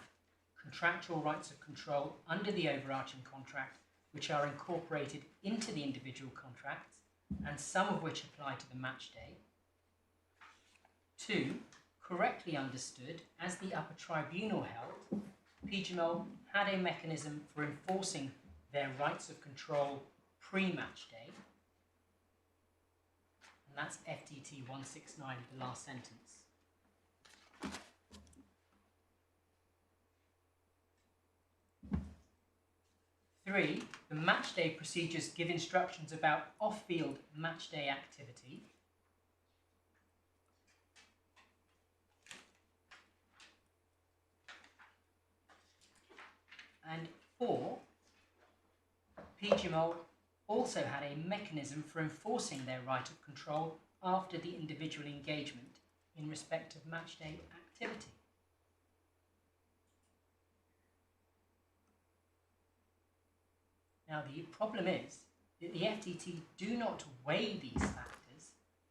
contractual rights of control under the overarching contract, which are incorporated into the individual contracts, and some of which apply to the match day. Two, correctly understood, as the Upper Tribunal held, PGMOL had a mechanism for enforcing their rights of control pre-match day, and that's FTT 169, the last sentence. Three, the matchday procedures give instructions about off-field matchday activity. And four, PGMOL also had a mechanism for enforcing their right of control after the individual engagement in respect of matchday activity. Now, the problem is that the FTT do not weigh these factors,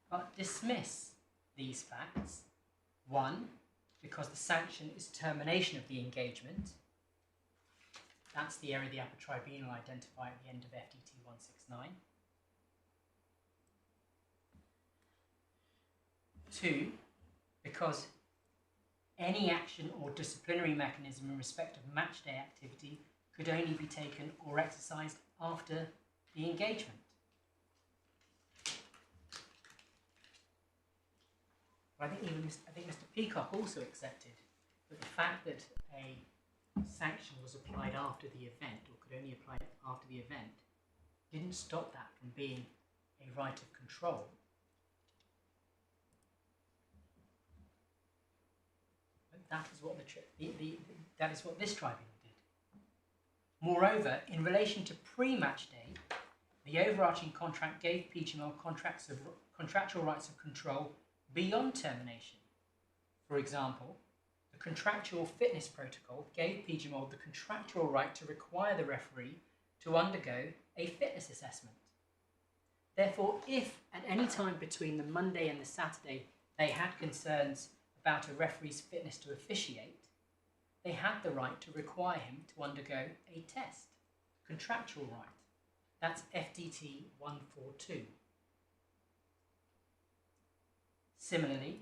but dismiss these facts. One, because the sanction is termination of the engagement. That's the area the Upper Tribunal identify at the end of FTT 169. Two, because any action or disciplinary mechanism in respect of matchday activity could only be taken or exercised after the engagement. But I think Mr. Peacock also accepted that the fact that a sanction was applied after the event, or could only apply after the event, didn't stop that from being a right of control. But that is what that is what this tribunal did. Moreover, in relation to pre-match day, the overarching contract gave PGMOL contractual rights of control beyond termination. For example, the contractual fitness protocol gave PGMOL the contractual right to require the referee to undergo a fitness assessment. Therefore, if at any time between the Monday and the Saturday they had concerns about a referee's fitness to officiate, they had the right to require him to undergo a test, contractual right. That's FTT 142. Similarly,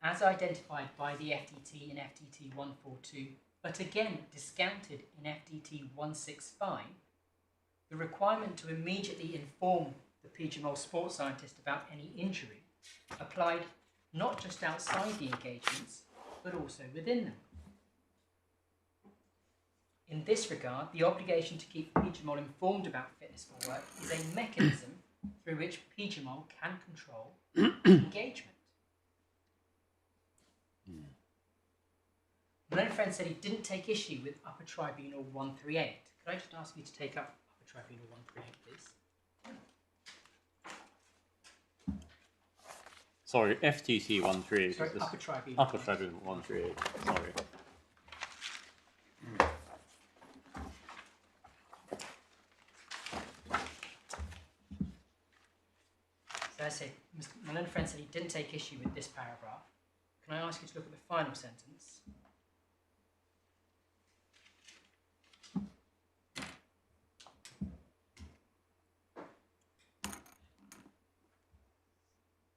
as identified by the FTT in FTT 142, but again discounted in FTT 165, the requirement to immediately inform the PGMOL sports scientist about any injury applied not just outside the engagements, but also within them. In this regard, the obligation to keep PGMOL informed about fitness for work is a mechanism through which PGMOL can control engagement. Malone Friend said he didn't take issue with Upper Tribunal 138. Could I just ask you to take up Upper Tribunal 138, please? Sorry, FTC 138. Sorry, is this? Upper Tribunal. Upper Tribunal 138. Sorry. So I say, Mr. Malone Friend said he didn't take issue with this paragraph. Can I ask you to look at the final sentence?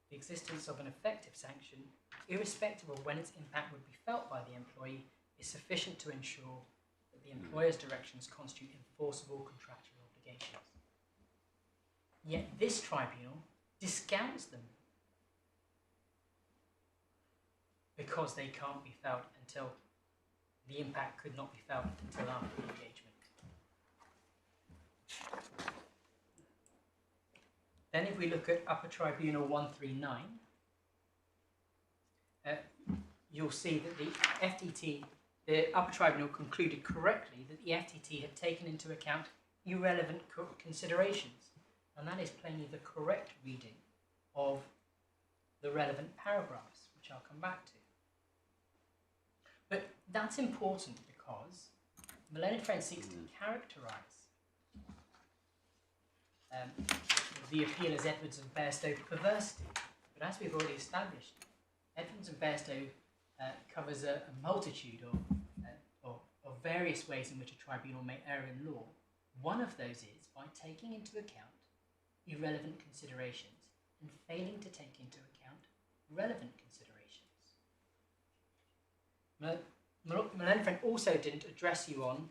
The existence of an effective sanction, irrespective of when its impact would be felt by the employee, is sufficient to ensure that the employer's directions constitute enforceable contractual obligations. Yet this tribunal discounts them because they can't be felt until the impact could not be felt until after the engagement. Then if we look at Upper Tribunal 139, you'll see that the FTT, the Upper Tribunal concluded correctly that the FTT had taken into account irrelevant considerations, and that is plainly the correct reading of the relevant paragraphs, which I'll come back to. But that's important because Malone Friend seeks to characterise the appeal as Edwards and Bairstow perversity. But as we've already established, Edwards and Bairstow covers a multitude of various ways in which a tribunal may err in law. One of those is by taking into account irrelevant considerations and failing to take into account relevant considerations. Malone Friend also didn't address you on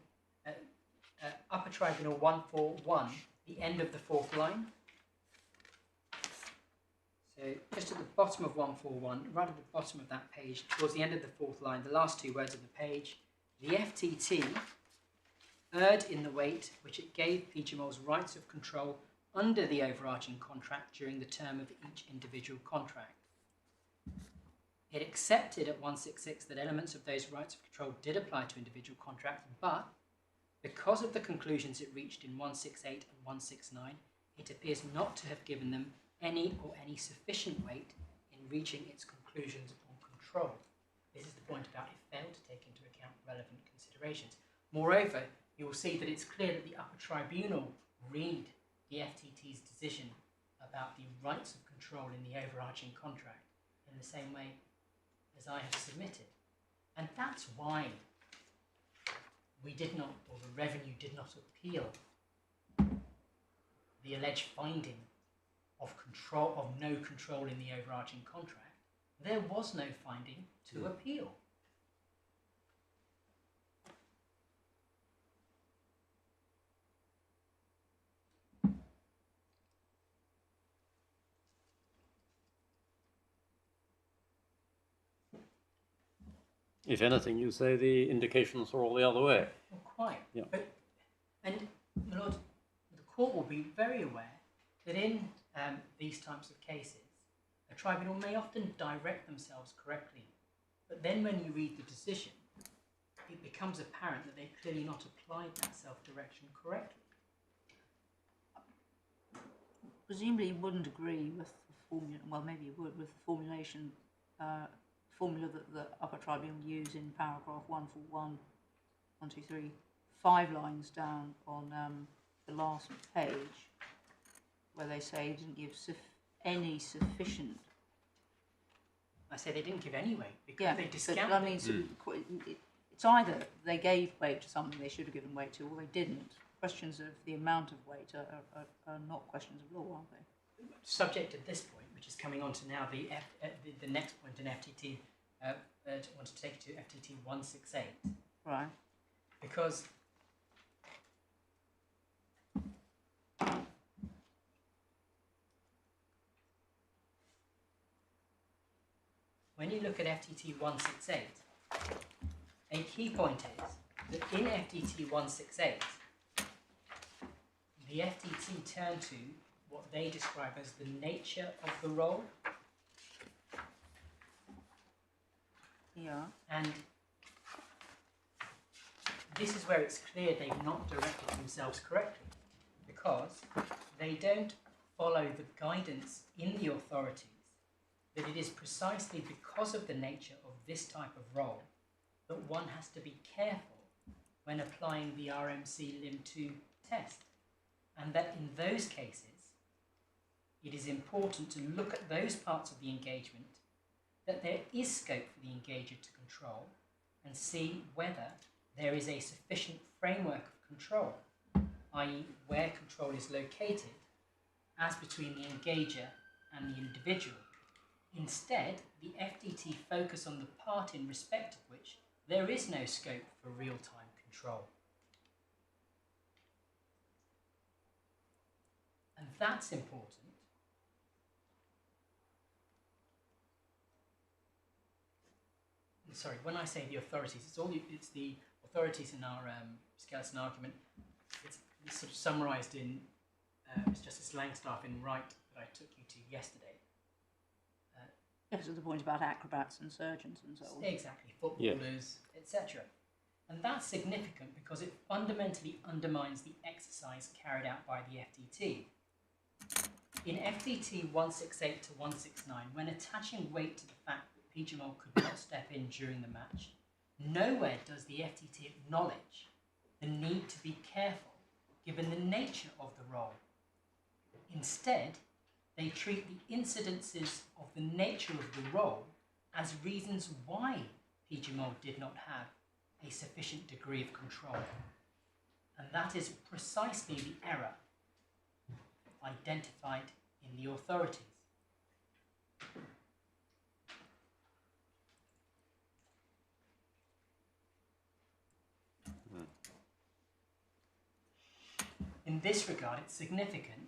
Upper Tribunal 141, the end of the fourth line. So just at the bottom of 141, right at the bottom of that page, towards the end of the fourth line, the last two words of the page, the FTT erred in the weight which it gave PGMOL's rights of control under the overarching contract during the term of each individual contract. It accepted at 166 that elements of those rights of control did apply to individual contracts, but because of the conclusions it reached in 168 and 169, it appears not to have given them any sufficient weight in reaching its conclusions on control. This is the point about it failed to take into account relevant considerations. Moreover, you will see that it's clear that the Upper Tribunal read the FTT's decision about the rights of control in the overarching contract in the same way as I have submitted. And that's why we did not, or the revenue did not appeal the alleged finding of control, of no control in the overarching contract. There was no finding to appeal. If anything, you say the indications are all the other way. Well, quite. Yeah. But, and my Lord, the court will be very aware that in these types of cases, a tribunal may often direct themselves correctly, but then when you read the decision, it becomes apparent that they've clearly not applied that self-direction correctly. Presumably you wouldn't agree with the formula, well maybe you would, with the formulation formula that the Upper Tribunal used in paragraph 141, 1, 2, 3, 5 lines down on the last page, where they say it didn't give any sufficient. I say they didn't give any weight because they discounted. But I mean, it's either they gave weight to something they should have given weight to, or they didn't. Questions of the amount of weight are not questions of law, aren't they? Subject at this point, which is coming on to now the next point in FTT, want to take it to FTT 168. Right. Because when you look at FTT 168, a key point is that in FDT 168, the FDT turn to what they describe as the nature of the role. Yeah. And this is where it's clear they've not directed themselves correctly, because they don't follow the guidance in the authorities that it is precisely because of the nature of this type of role that one has to be careful when applying the RMC Lim 2 test, and that in those cases it is important to look at those parts of the engagement that there is scope for the engager to control and see whether there is a sufficient framework of control, i.e. where control is located as between the engager and the individual. Instead, the FDT focus on the part in respect of which there is no scope for real-time control. And that's important. Sorry, when I say the authorities, it's the authorities in our skeleton argument. It's sort of summarised in Ms. Justice Langstaff in Wright that I took you to yesterday. Yes, to the point about acrobats and surgeons and so on. Exactly, footballers, etc. And that's significant because it fundamentally undermines the exercise carried out by the FDT. In FDT 168 to 169, when attaching weight to the fact that PGMOL could not step in during the match, nowhere does the FDT acknowledge the need to be careful given the nature of the role. Instead, they treat the incidences of the nature of the role as reasons why PGMOL did not have a sufficient degree of control. And that is precisely the error identified in the authorities. In this regard, it's significant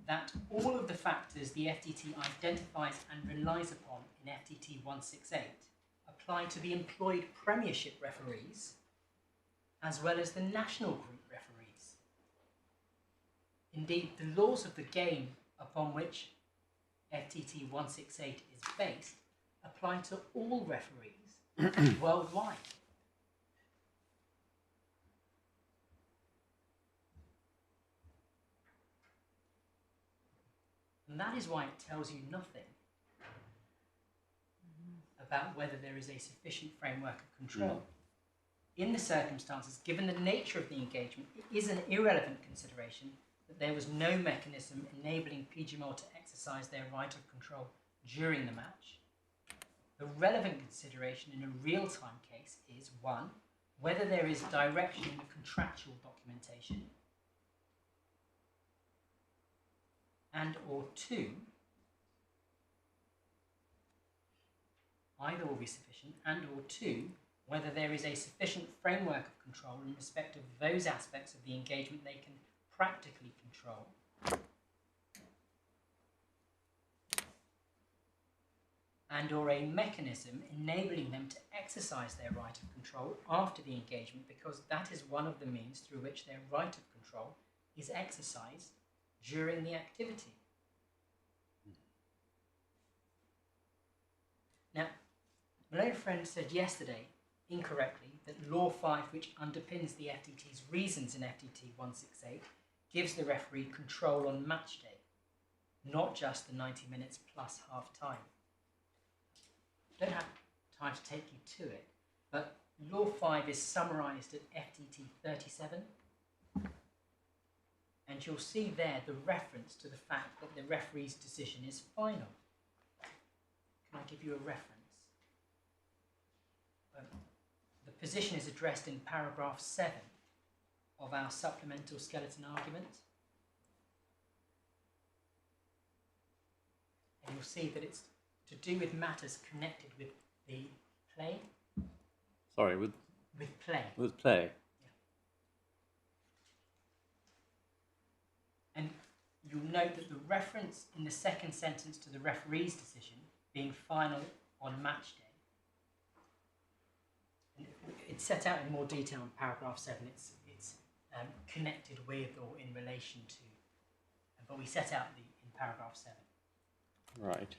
that all of the factors the FDT identifies and relies upon in FDT 168 apply to the employed Premiership referees as well as the national group referees. Indeed, the laws of the game upon which FDT 168 is based apply to all referees worldwide. And that is why it tells you nothing about whether there is a sufficient framework of control. In the circumstances, given the nature of the engagement, it is an irrelevant consideration that there was no mechanism enabling PGMOL to exercise their right of control during the match. The relevant consideration in a real-time case is, 1, whether there is direction in the contractual documentation, and or 2, either will be sufficient, and or 2, whether there is a sufficient framework of control in respect of those aspects of the engagement they can practically control, and or a mechanism enabling them to exercise their right of control after the engagement, because that is one of the means through which their right of control is exercised during the activity. Now, my own friend said yesterday, incorrectly, that Law 5, which underpins the FDT's reasons in FDT 168, gives the referee control on match day, not just the 90 minutes plus half time. I don't have time to take you to it, but Law 5 is summarised at FDT 37. And you'll see there the reference to the fact that the referee's decision is final. Can I give you a reference? The position is addressed in paragraph 7 of our supplemental skeleton argument. And you'll see that it's to do with matters connected with the play. Sorry, with play. With play. And you'll note that the reference in the second sentence to the referee's decision being final on match day, it's set out in more detail in paragraph 7. It's connected with or in relation to, but we set out in paragraph 7. Right.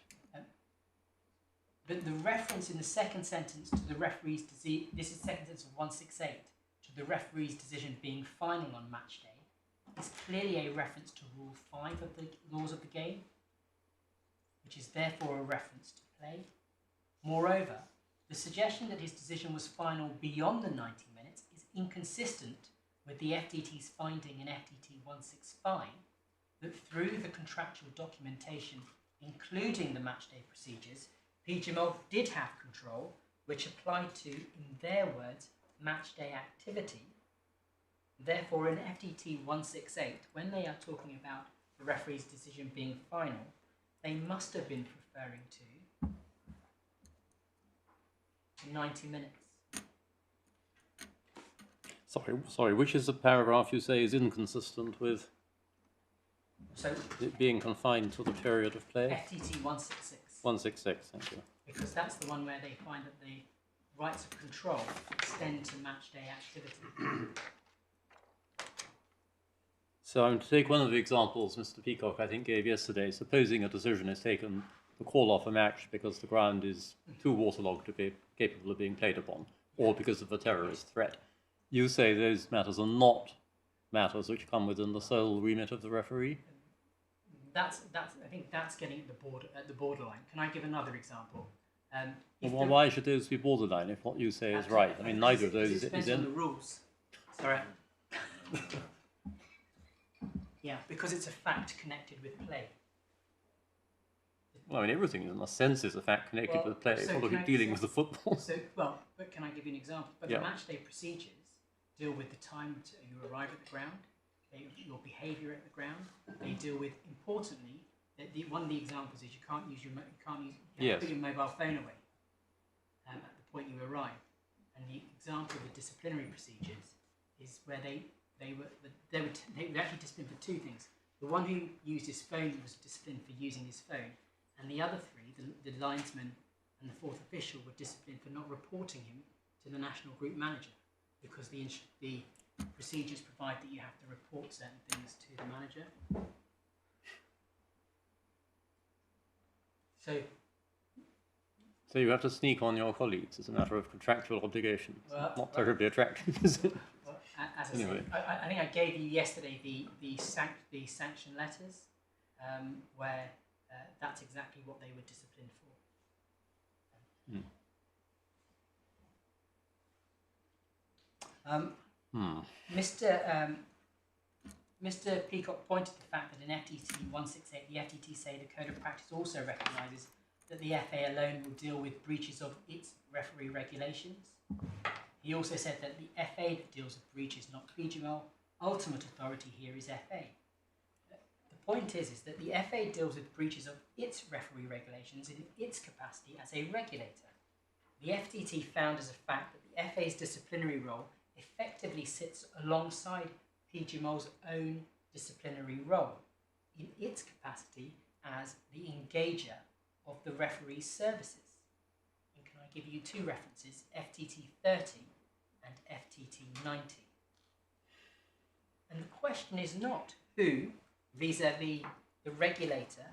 But the reference in the second sentence to the referee's decision, this is the second sentence of 168, to the referee's decision being final on match day, is clearly a reference to Rule 5 of the laws of the game, which is therefore a reference to play. Moreover, the suggestion that his decision was final beyond the 90 minutes is inconsistent with the FTT's finding in FTT 165 that through the contractual documentation, including the matchday procedures, PGMOL did have control, which applied to, in their words, matchday activity. Therefore, in FTT 168, when they are talking about the referee's decision being final, they must have been referring to 90 minutes. Sorry, which is the paragraph you say is inconsistent with So it being confined to the period of play? FTT 166. 166, thank you. Because that's the one where they find that the rights of control extend to matchday activity. So I'm to take one of the examples Mr. Peacock, I think, gave yesterday. Supposing a decision is taken to call off a match because the ground is too waterlogged to be capable of being played upon, or because of a terrorist threat. You say those matters are not matters which come within the sole remit of the referee? I think that's getting at the borderline. Can I give another example? Well, why should those be borderline if what you say is right? I mean, neither of those is depends on the rules. Sorry. Yeah, because it's a fact connected with play. Well, I mean, everything in a sense is a fact connected with play. so What are we can I- dealing with the football? But can I give you an example? But Yeah. the matchday procedures deal with the time you arrive at the ground, your behaviour at the ground. They deal with, importantly, one of the examples is you have to put your mobile phone away at the point you arrive. And the example of the disciplinary procedures is where they were actually disciplined for two things. The one who used his phone was disciplined for using his phone, and the other three, the linesman and the fourth official, were disciplined for not reporting him to the national group manager, because the procedures provide that you have to report certain things to the manager. So you have to sneak on your colleagues as a matter of contractual obligation. Not terribly attractive, is it? Well, as I Anyway. said, I think I gave you yesterday the sanction letters, where that's exactly what they were disciplined for. Mr. Peacock pointed to the fact that in FTT 168, the FTT say the Code of Practice also recognises that the FA alone will deal with breaches of its referee regulations. He also said that the FA that deals with breaches, not PGMOL. Ultimate authority here is FA. The point is that the FA deals with breaches of its referee regulations in its capacity as a regulator. The FTT found as a fact that the FA's disciplinary role effectively sits alongside PGMOL's own disciplinary role in its capacity as the engager of the referee's services. And can I give you two references, FTT 30 and FTT 90? And the question is not who, vis-a-vis the regulator,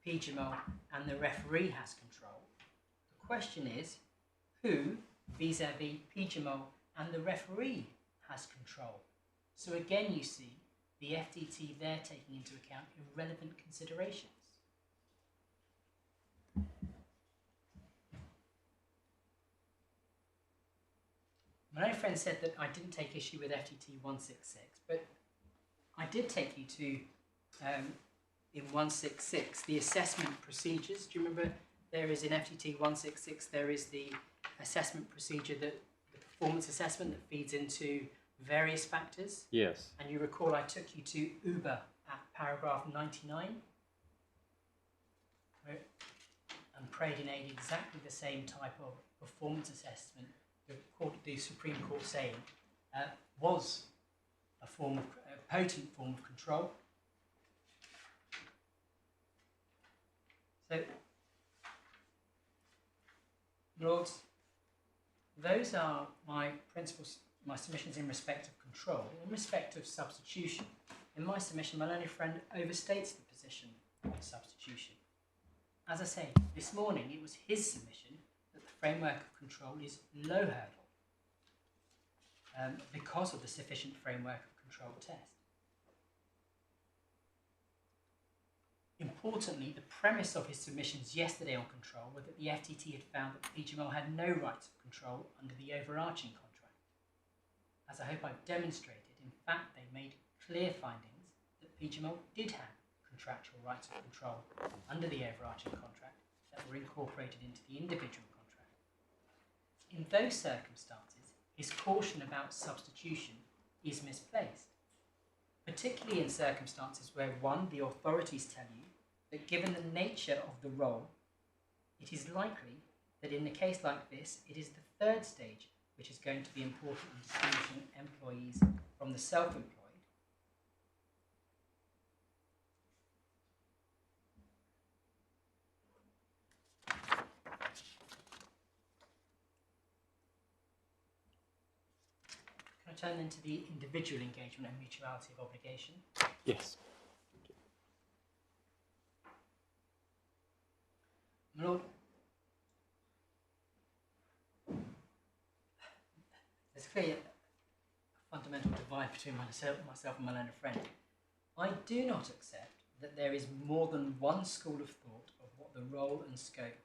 PGMOL, and the referee has control. The question is who, vis-a-vis PGMOL, and the referee has control. So again, you see the FTT there taking into account irrelevant considerations. My own friend said that I didn't take issue with FTT 166, but I did take you to, in 166, the assessment procedures. Do you remember there is in FTT 166, there is the assessment procedure, that the performance assessment that feeds into various factors? Yes. And you recall I took you to Uber at paragraph 99, where, and prayed in aid exactly the same type of performance assessment the Supreme Court saying was a potent form of control. So, Lords, Those are my principles, my submissions in respect of control. In respect of substitution, in my submission, my learned friend overstates the position on substitution. As I say, this morning it was his submission that the framework of control is low hurdle because of the sufficient framework of control test. Importantly, the premise of his submissions yesterday on control were that the FTT had found that PGMOL had no rights of control under the overarching contract. As I hope I've demonstrated, in fact, they made clear findings that PGMOL did have contractual rights of control under the overarching contract that were incorporated into the individual contract. In those circumstances, his caution about substitution is misplaced, particularly in circumstances where, one, the authorities tell you that given the nature of the role, it is likely that in a case like this, it is the third stage which is going to be important in distinguishing employees from the self-employed. Can I turn then to the individual engagement and mutuality of obligation? Yes. My Lord, there's clearly a fundamental divide between myself and my learned friend. I do not accept that there is more than one school of thought of what the role and scope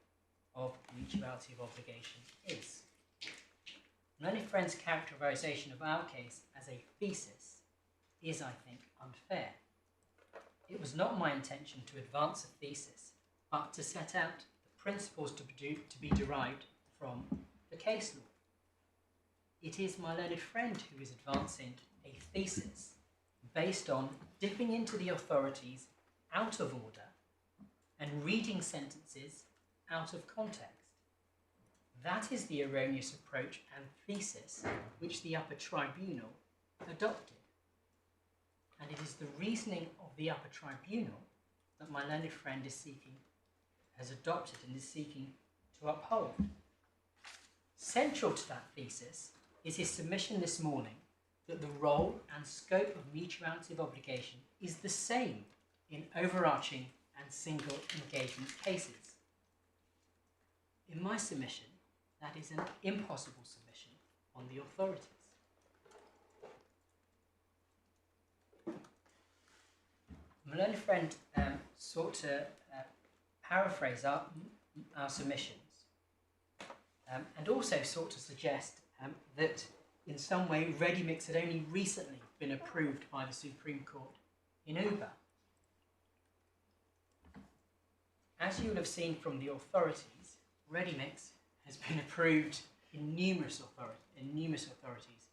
of mutuality of obligation is. My learned friend's characterisation of our case as a thesis is, I think, unfair. It was not my intention to advance a thesis, but to set out the principles to be derived from the case law. It is my learned friend who is advancing a thesis based on dipping into the authorities out of order and reading sentences out of context. That is the erroneous approach and thesis which the Upper Tribunal adopted. And it is the reasoning of the Upper Tribunal that my learned friend has adopted and is seeking to uphold. Central to that thesis is his submission this morning that the role and scope of mutuality of obligation is the same in overarching and single engagement cases. In my submission, that is an impossible submission on the authorities. My learned friend sought to paraphrase our submissions and also sought to suggest that in some way ready-mix had only recently been approved by the Supreme Court in Uber. As you will have seen from the authorities, ready-mix has been approved in numerous authorities.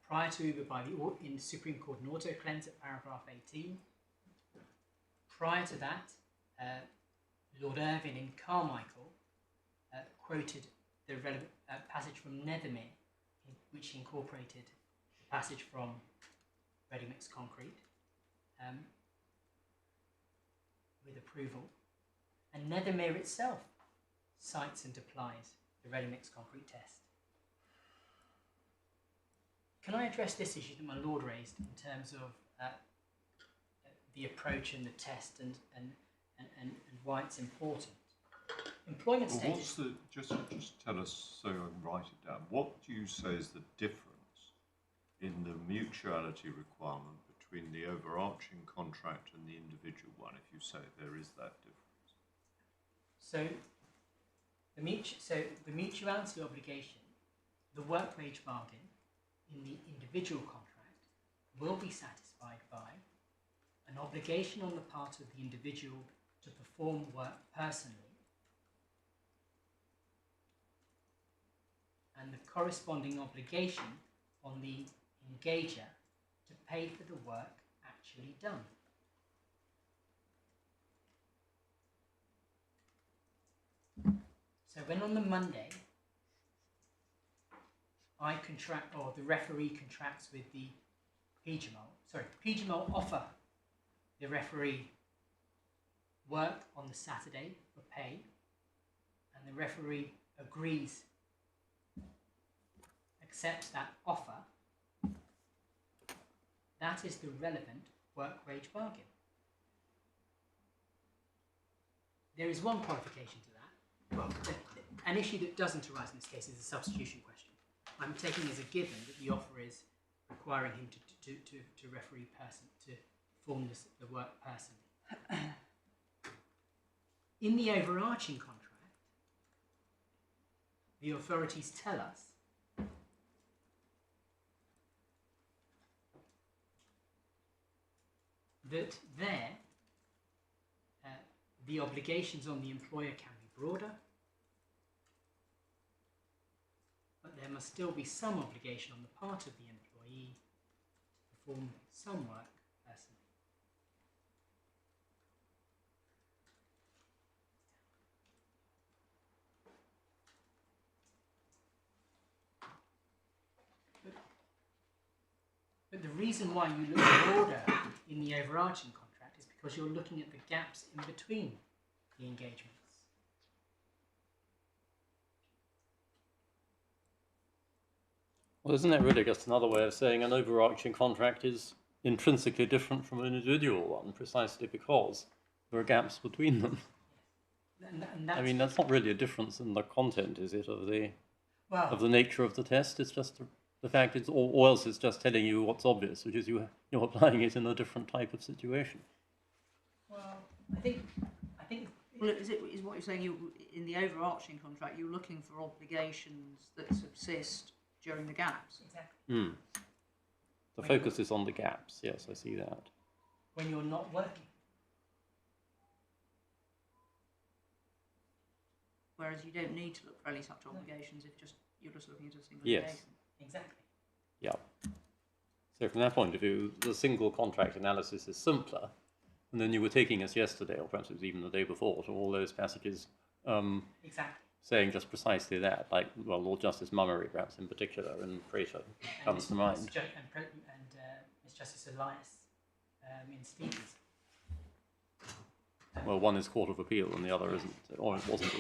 Prior to Uber in the Supreme Court in Auto Cleanse at paragraph 18. Prior to that, Lord Irvin in Carmichael quoted the relevant passage from Nethermere, which incorporated the passage from ready-mix concrete with approval. And Nethermere itself cites and applies the ready-mix concrete test. Can I address this issue that my Lord raised in terms of the approach and the test and why it's important? Employment Well, status. just tell us so I can write it down. What do you say is the difference in the mutuality requirement between the overarching contract and the individual one, if you say there is that difference? So the mutuality obligation, the work wage bargain in the individual contract will be satisfied by an obligation on the part of the individual to perform work personally and the corresponding obligation on the engager to pay for the work actually done. So when on the Monday the referee contracts with the PGMOL offer the referee work on the Saturday for pay, and the referee agrees accepts that offer, that is the relevant work-wage bargain. There is one qualification to that. Well, an issue that doesn't arise in this case is a substitution question. I'm taking as a given that the offer is requiring him to referee person, to form the work personally. In the overarching contract, the authorities tell us that there, the obligations on the employer can be broader, but there must still be some obligation on the part of the employee to perform some work personally. But the reason why you look broader in the overarching contract is because you're looking at the gaps in between the engagements. Well, isn't that really just another way of saying an overarching contract is intrinsically different from an individual one, precisely because there are gaps between them? And I mean, that's not really a difference in the content, is it, of the nature of the test? It's just the fact it's, or else it's just telling you what's obvious, which is you're applying it in a different type of situation. well, I think. Well, is what you're saying? In the overarching contract, you're looking for obligations that subsist during the gaps. Exactly. The focus is on the gaps. Yes, I see that. When you're not working. Whereas you don't need to look for any such obligations if you're just looking at a single Yes. engagement. Exactly. Yeah. So from that point of view, the single contract analysis is simpler. And then you were taking us yesterday, or perhaps it was even the day before, to all those passages Exactly. saying just precisely that, like, well, Lord Justice Mummery, perhaps in particular, and Prater comes to mind. Miss Justice Elias in Stevens. Well, one is Court of Appeal and the other isn't, or it wasn't.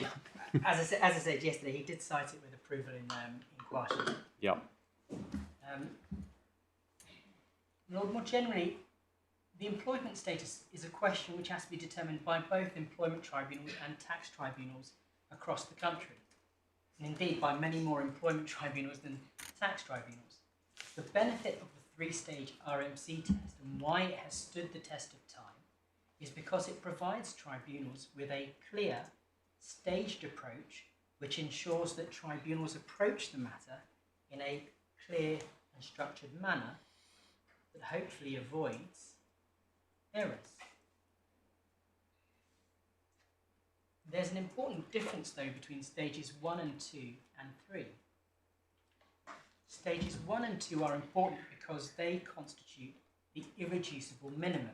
As I said yesterday, he did cite it with approval in Quashing. Yeah. Lord, more generally, the employment status is a question which has to be determined by both employment tribunals and tax tribunals across the country, and indeed by many more employment tribunals than tax tribunals. The benefit of the three-stage RMC test and why it has stood the test of time is because it provides tribunals with a clear, staged approach which ensures that tribunals approach the matter in a clear and structured manner that hopefully avoids errors. There's an important difference, though, between stages 1 and 2 and 3. Stages 1 and 2 are important because they constitute the irreducible minimum.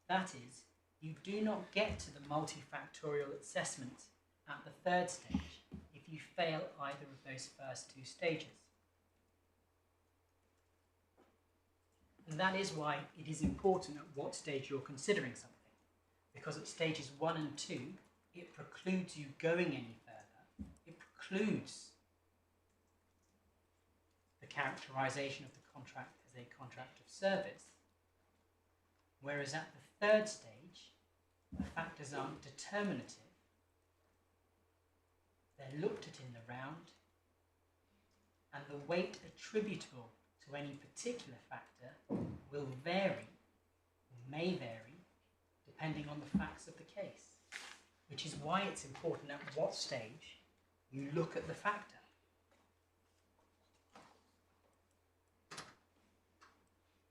That is, you do not get to the multifactorial assessment at the third stage if you fail either of those first two stages. And that is why it is important at what stage you're considering something. Because at stages 1 and 2, it precludes you going any further. It precludes the characterisation of the contract as a contract of service. Whereas at the third stage, the factors aren't determinative. They're looked at in the round, and the weight attributable to any particular factor will vary, or may vary, depending on the facts of the case, which is why it's important at what stage you look at the factor.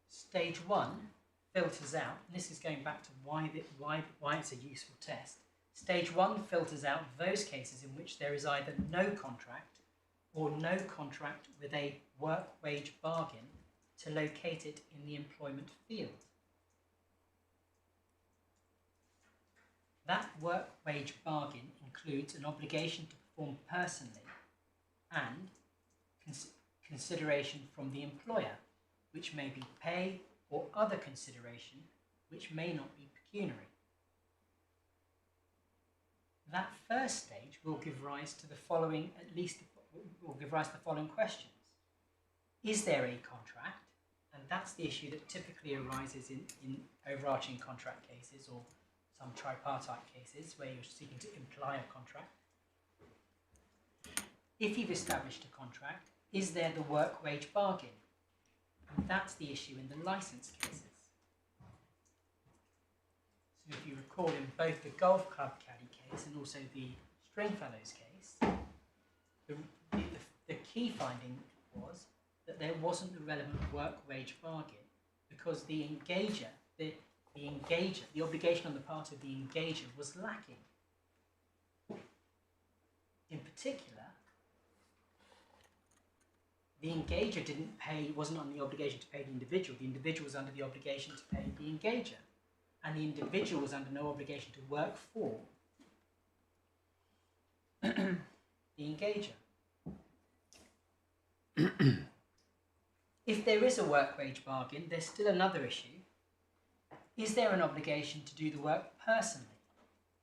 Stage 1 filters out, and this is going back to why it's a useful test. Stage 1 filters out those cases in which there is either no contract or no contract with a work-wage bargain to locate it in the employment field. That work-wage bargain includes an obligation to perform personally and consideration from the employer, which may be pay or other consideration which may not be pecuniary. That first stage will give rise to the following, will give rise to the following questions. is there a contract? And that's the issue that typically arises in overarching contract cases or some tripartite cases where you're seeking to imply a contract. If you've established a contract, is there the work-wage bargain? And that's the issue in the licence cases. So if you recall, in both the golf club caddy case and also the Stringfellows case, the key finding was that there wasn't the relevant work-wage bargain because the engager, the obligation on the part of the engager was lacking. In particular, the engager wasn't on the obligation to pay the individual was under the obligation to pay the engager, and the individual was under no obligation to work for the engager. If there is a work-wage bargain, there's still another issue. Is there an obligation to do the work personally?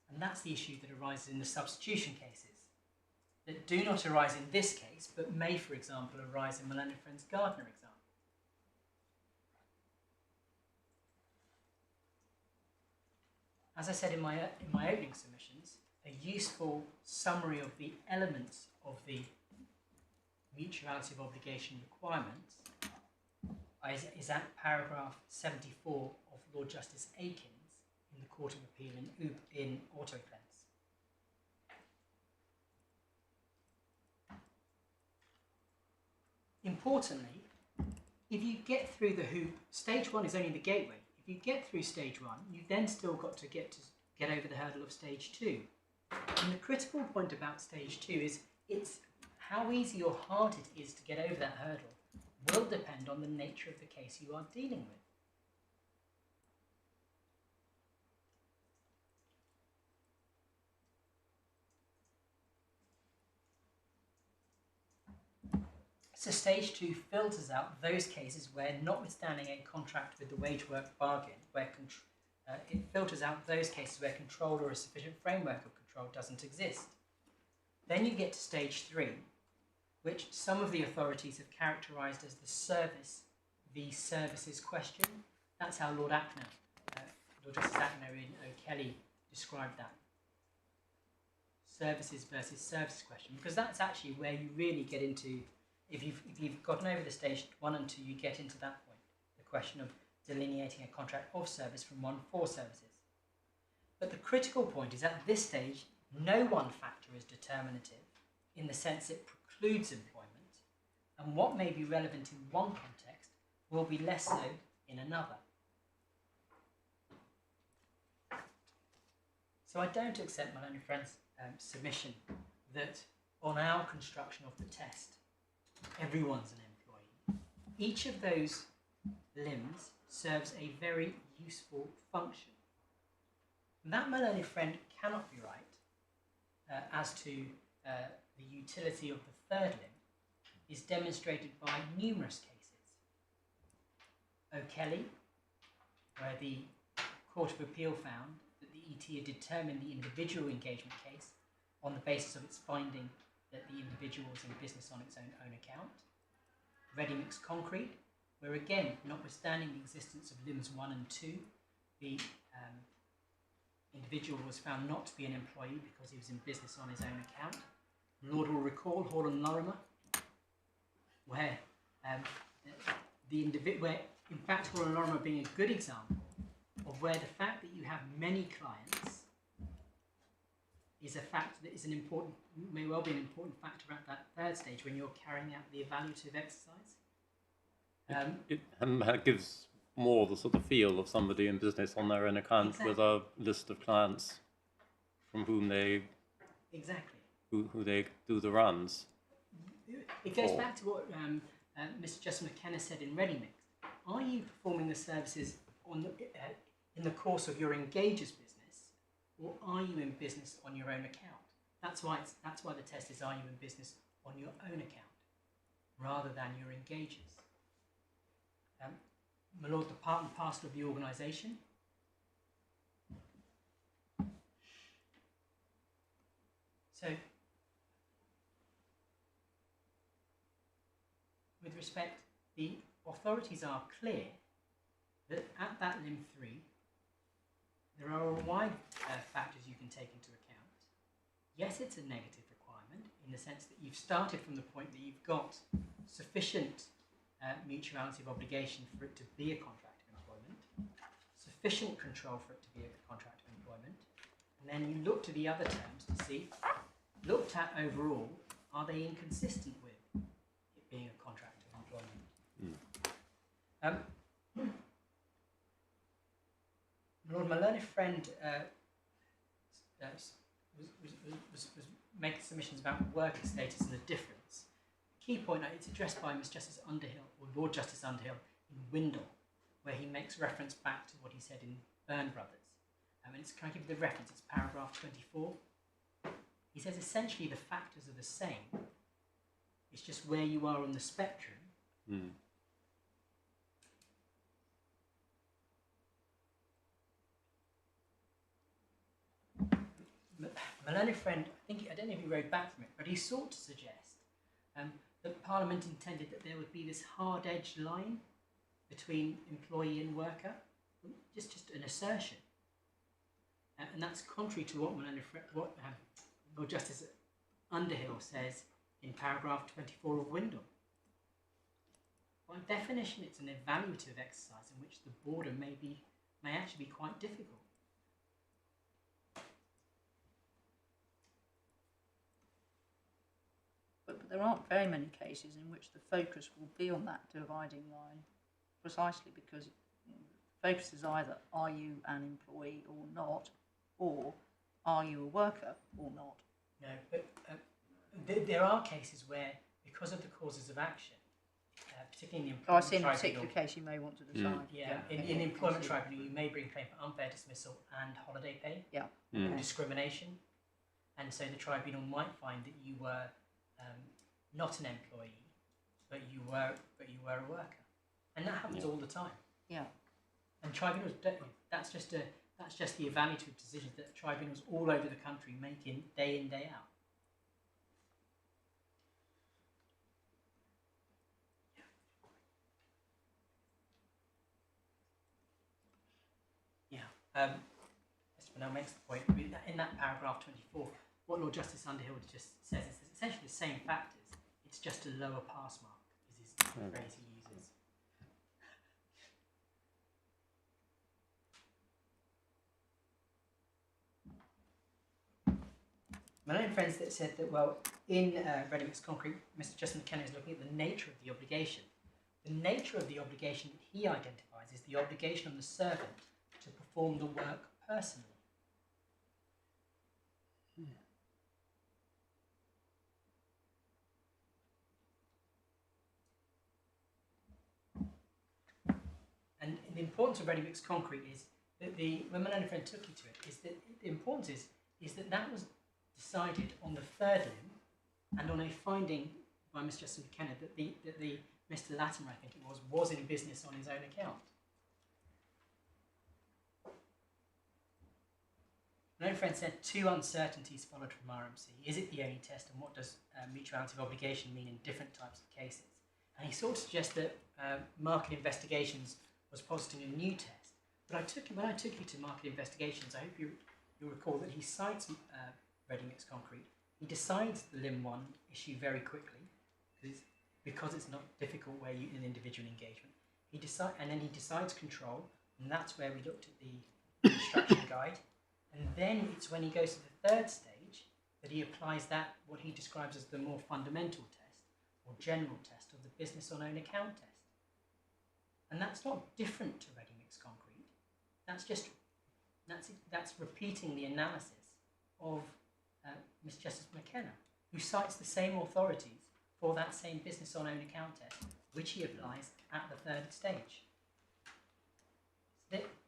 And that's the issue that arises in the substitution cases, that do not arise in this case, but may, for example, arise in Mullane & Friends Gardner example. As I said in my opening submissions, a useful summary of the elements of the mutuality of obligation requirements is at paragraph 74 of Lord Justice Aikins in the Court of Appeal in Autoclens. Importantly, if you get through the hoop, stage one is only the gateway. If you get through stage one, you've then still got to get over the hurdle of stage two. And the critical point about stage two is it's how easy or hard it is to get over that hurdle will depend on the nature of the case you are dealing with. So stage two filters out those cases where, notwithstanding a contract with the wage work bargain, where it filters out those cases where control or a sufficient framework of control doesn't exist. Then you get to stage three, which some of the authorities have characterised as the service v services question. That's how Lord Justice Ackner in O'Kelly described that. Services versus services question, because that's actually where you really get into, if you've gotten over the stage 1 and 2, you get into that point, the question of delineating a contract of service from one for services. But the critical point is at this stage, no one factor is determinative in the sense it precludes employment, and what may be relevant in one context will be less so in another. So I don't accept Mullane & Friends' submission that on our construction of the test, everyone's an employee. Each of those limbs serves a very useful function. That Mullane & Friend cannot be right as to the utility of the third limb is demonstrated by numerous cases. O'Kelly, where the Court of Appeal found that the ET had determined the individual engagement case on the basis of its finding that the individual was in business on its own account. Ready Mix Concrete, where again, notwithstanding the existence of limbs 1 and 2, the individual was found not to be an employee because he was in business on his own account. Lord will recall Hall and Lorimer, where where in fact Hall and Lorimer being a good example of where the fact that you have many clients is a fact that is may well be an important factor at that third stage when you're carrying out the evaluative exercise. It gives more the sort of feel of somebody in business on their own account. Exactly. With a list of clients from whom they who they do the runs. It goes back to what Mr. Justice McKenna said in Ready Mix. Are you performing the services in the course of your engager's business, or are you in business on your own account? That's why the test is: are you in business on your own account, rather than your engager's? My Lord, the part and parcel of the organisation. So, with respect the authorities are clear that at that limb 3, there are a wide factors you can take into account. Yes, it's a negative requirement in the sense that you've started from the point that you've got sufficient mutuality of obligation for it to be a contract of employment, sufficient control for it to be a contract of employment, and then you look to the other terms to see, looked at overall, are they inconsistent with it being a contract of employment? Lord, my learned friend was making submissions about worker status and the difference. The key point, it's addressed by Miss Justice Underhill, or Lord Justice Underhill, in Windle, where he makes reference back to what he said in Byrne Brothers. And can I give you the reference? It's paragraph 24. He says essentially the factors are the same. It's just where you are on the spectrum. My learned friend, I don't know if he wrote back from it, but he sought to suggest that Parliament intended that there would be this hard-edged line between employee and worker, just an assertion. And that's contrary to what Lord Justice Underhill says in paragraph 24 of Windle. By definition, it's an evaluative exercise in which the border may actually be quite difficult. But there aren't very many cases in which the focus will be on that dividing line, precisely because the focus is either are you an employee or not, or are you a worker or not. No, but there are cases where, because of the causes of action, particularly in the I employment see in a tribunal, particular case you may want to decide. in the employment tribunal, you may bring claim for unfair dismissal and holiday pay, or discrimination, and so the tribunal might find that you were not an employee, but you were a worker, and that happens all the time. Yeah. And tribunals don't. That's just the evaluative decisions that tribunals all over the country make in, day out. Mr. Burnell makes the point in that paragraph 24. What Lord Justice Underhill just says is essentially the same factors. It's just a lower pass mark, is his phrase he uses. My own friends that said that, well, in Ready Mixed Concrete, Mr. Justin McKenna is looking at the nature of the obligation. The nature of the obligation that he identifies is the obligation on the servant to perform the work personally. And the importance of ready-mixed concrete is that when my learned friend took you to it, is that the importance is that was decided on the third limb and on a finding by Mr. Justin McKenna that the Mr. Latimer, I think it was in business on his own account. My own friend said 2 uncertainties followed from RMC. Is it the only test, and what does mutuality of obligation mean in different types of cases? And he sort of suggests that market investigations was positing a new test. But when I took you to market investigations, I hope you'll recall that he cites ready-mixed concrete. He decides the limb 1 issue very quickly because it's not difficult where you in individual engagement. And then he decides control, and that's where we looked at the instruction guide. And then it's when he goes to the third stage that he applies what he describes as the more fundamental test or general test of the business on own account test. And that's not different to ready-mixed concrete. That's repeating the analysis of Ms. Justice McKenna, who cites the same authorities for that same business on own account test, which he applies at the third stage.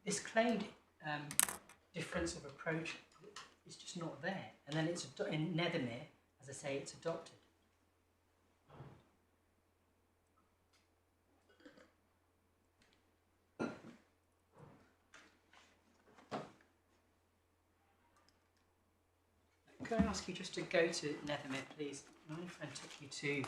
This claimed difference of approach is just not there. And then it's in Nethermere, as I say, it's adopted. Can I ask you just to go to Nethermere, please? My friend took you to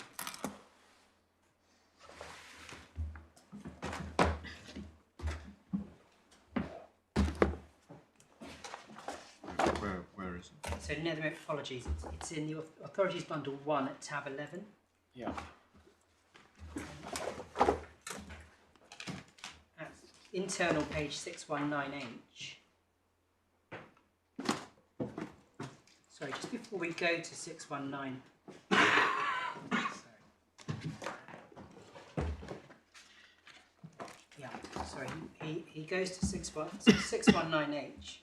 So Nethermere, apologies, it's in the Authorities Bundle 1 at tab 11. Yeah. At internal page 619H. Sorry, just before we go to 619. Sorry, he goes to 619H.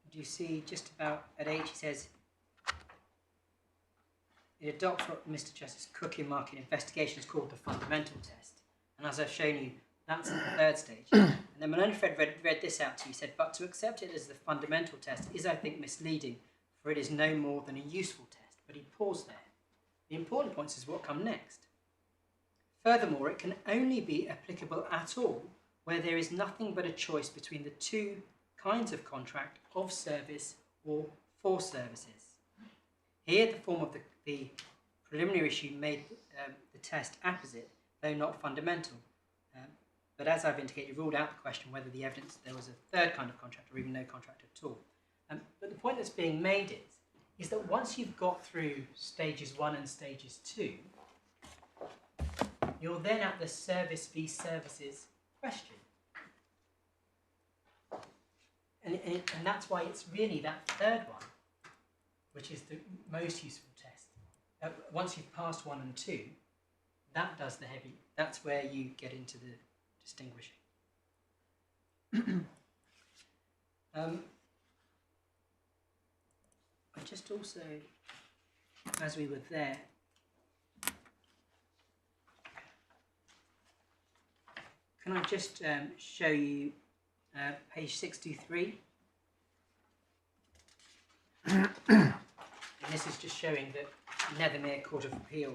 Do you see just about at H, he says, it adopts what Mr. Justice Cook in market investigation is called the fundamental test. And as I've shown you, that's at the third stage. And then Maloney Fred read this out to you. He said, but to accept it as the fundamental test is, I think, misleading, for it is no more than a useful test. But he paused there. The important points is what come next. Furthermore, it can only be applicable at all where there is nothing but a choice between the two kinds of contract of service or for services. Here, the form of the preliminary issue made the test apposite, though not fundamental. But as I've indicated, ruled out the question whether the evidence there was a third kind of contract or even no contract at all. But the point that's being made is that once you've got through stages 1 and stages 2, you're then at the service v services question. And that's why it's really that third one, which is the most useful test. Once you've passed 1 and 2, that does the heavy, that's where you get into the distinguishing. I just also, as we were there, can I just show you page 623? And this is just showing that Nethermere Court of Appeal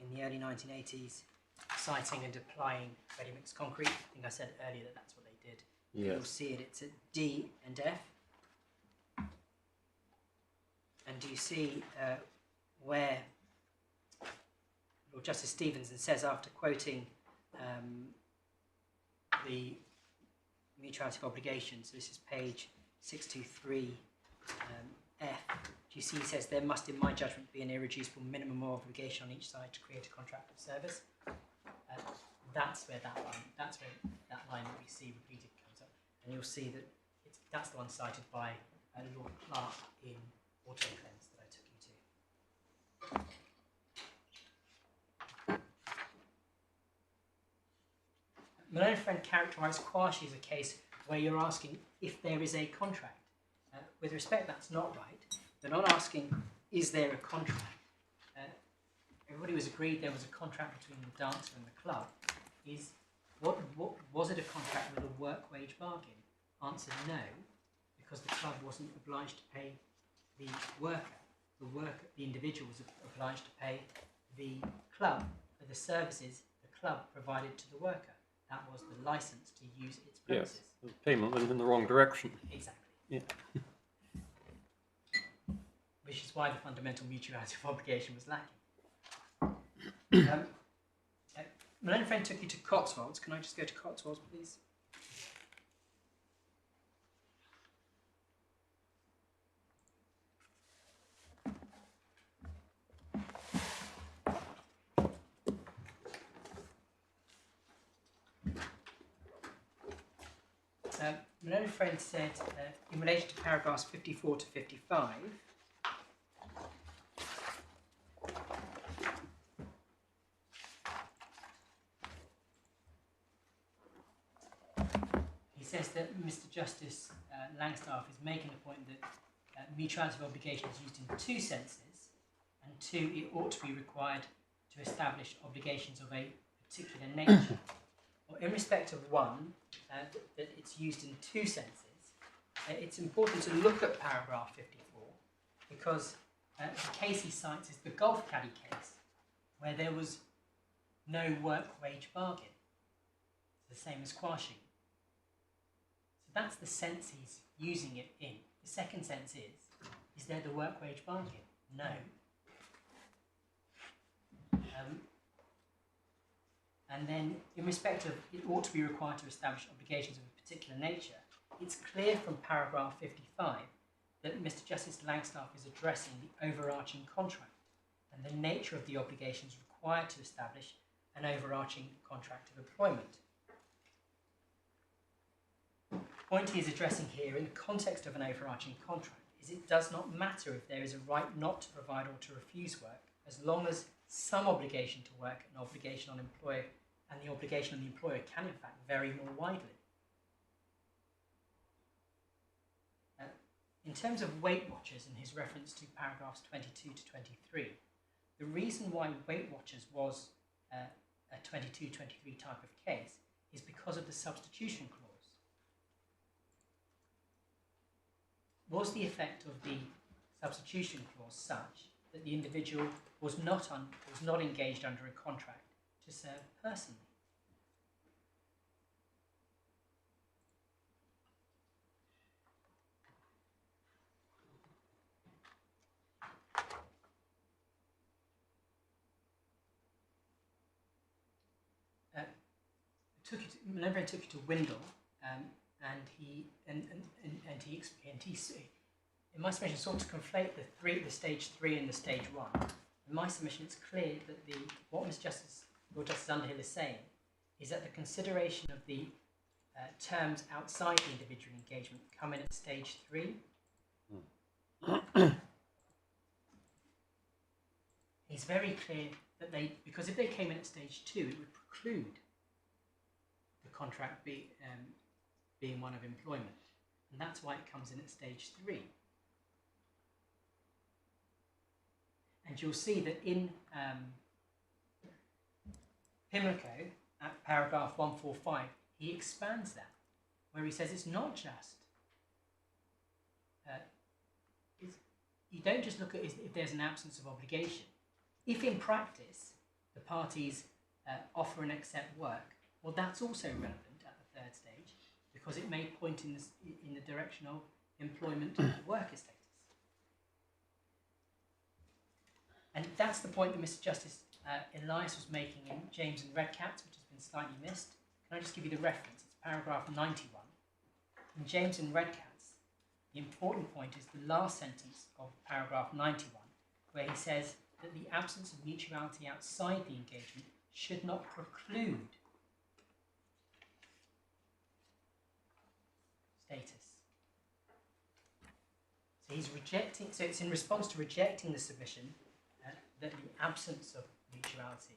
in the early 1980s, citing and applying ready-mix concrete. I think I said earlier that that's what they did. Yes. You'll see it, it's at D and F. And do you see where Lord Justice Stevenson says, after quoting the mutuality of obligations, this is page 623 F, do you see he says, there must in my judgment be an irreducible minimum of obligation on each side to create a contract of service. That's where that line that we see repeated comes up. And you'll see that that's the one cited by Lord Clark in Auto Claims that I took you to. Malone Friend characterised Quashi as a case where you're asking if there is a contract. With respect, that's not right. They're not asking, is there a contract? Everybody was agreed there was a contract between the dancer and the club. What was it a contract with a work wage bargain? Answer, no, because the club wasn't obliged to pay the worker. The individual was obliged to pay the club for the services the club provided to the worker. That was the license to use its premises. Yes, the payment went in the wrong direction. Exactly. Yeah. Which is why the fundamental mutuality of obligation was lacking. Malone Friend took you to Cotswolds. Can I just go to Cotswolds, please? Malone Friend said, in relation to paragraphs 54 to 55, he says that Mr. Justice Langstaff is making the point that mutuality of obligation is used in two senses, and two, it ought to be required to establish obligations of a particular nature. Well, in respect of one, that it's used in two senses, it's important to look at paragraph 54 because the case he cites is the golf caddy case where there was no work wage bargain. It's the same as Quashi. So that's the sense he's using it in. The second sense is there the work wage bargain? No. And then, in respect of it ought to be required to establish obligations of a particular nature, it's clear from paragraph 55 that Mr. Justice Langstaff is addressing the overarching contract and the nature of the obligations required to establish an overarching contract of employment. The point he is addressing here in the context of an overarching contract is it does not matter if there is a right not to provide or to refuse work, as long as some obligation to work and obligation on employer and the obligation on the employer can in fact vary more widely. In terms of Weight Watchers and his reference to paragraphs 22 to 23, the reason why Weight Watchers was a 22-23 type of case is because of the substitution clause. Was the effect of the substitution clause such that the individual was not engaged under a contract to serve personally? Malone took you to Windle, and he in my submission sought to conflate the stage 3 and the stage 1. In my submission, it's clear that what Lord Justice Underhill is saying is that the consideration of the terms outside the individual engagement come in at stage 3. He's very clear that because if they came in at stage 2, it would preclude the contract being one of employment, and that's why it comes in at stage 3. And you'll see that in Pimlico, at paragraph 145, he expands that, where he says it's not just, you don't just look at if there's an absence of obligation. If in practice the parties offer and accept work, well, that's also relevant at the 3rd stage, because it may point in the direction of employment worker status. And that's the point that Mr. Justice Elias was making in James and Redcats, which has been slightly missed. Can I just give you the reference? It's paragraph 91. In James and Redcats, the important point is the last sentence of paragraph 91, where he says that the absence of mutuality outside the engagement should not preclude status. So he's rejecting, so it's in response to rejecting the submission that the absence of mutuality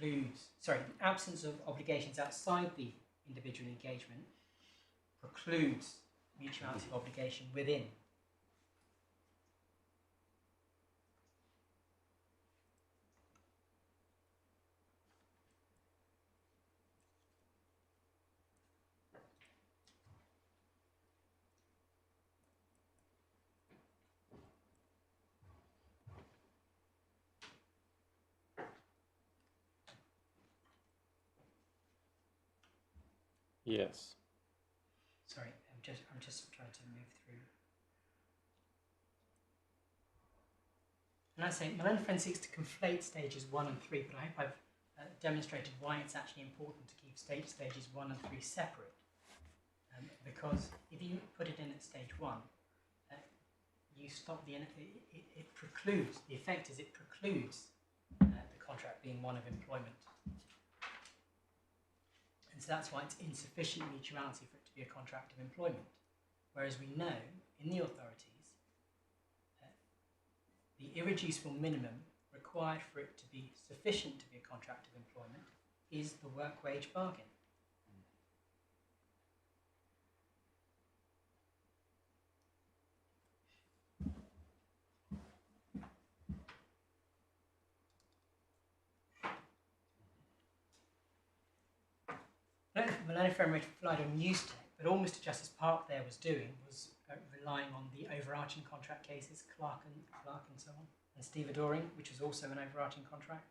the absence of obligations outside the individual engagement precludes mutuality of obligation within. Yes. Sorry, I'm just trying to move through. And I say Malone Friend seeks to conflate stages 1 and 3, but I hope I've demonstrated why it's actually important to keep stages 1 and 3 separate. Because if you put it in at stage 1, you stop it precludes, the effect is it precludes the contract being one of employment. And so that's why it's insufficient mutuality for it to be a contract of employment. Whereas we know in the authorities, the irreducible minimum required for it to be sufficient to be a contract of employment is the work-wage bargain. Malone Friend relied on Newstech, but all Mr. Justice Park there was doing was relying on the overarching contract cases, Clark and so on, and stevedoring, which was also an overarching contract.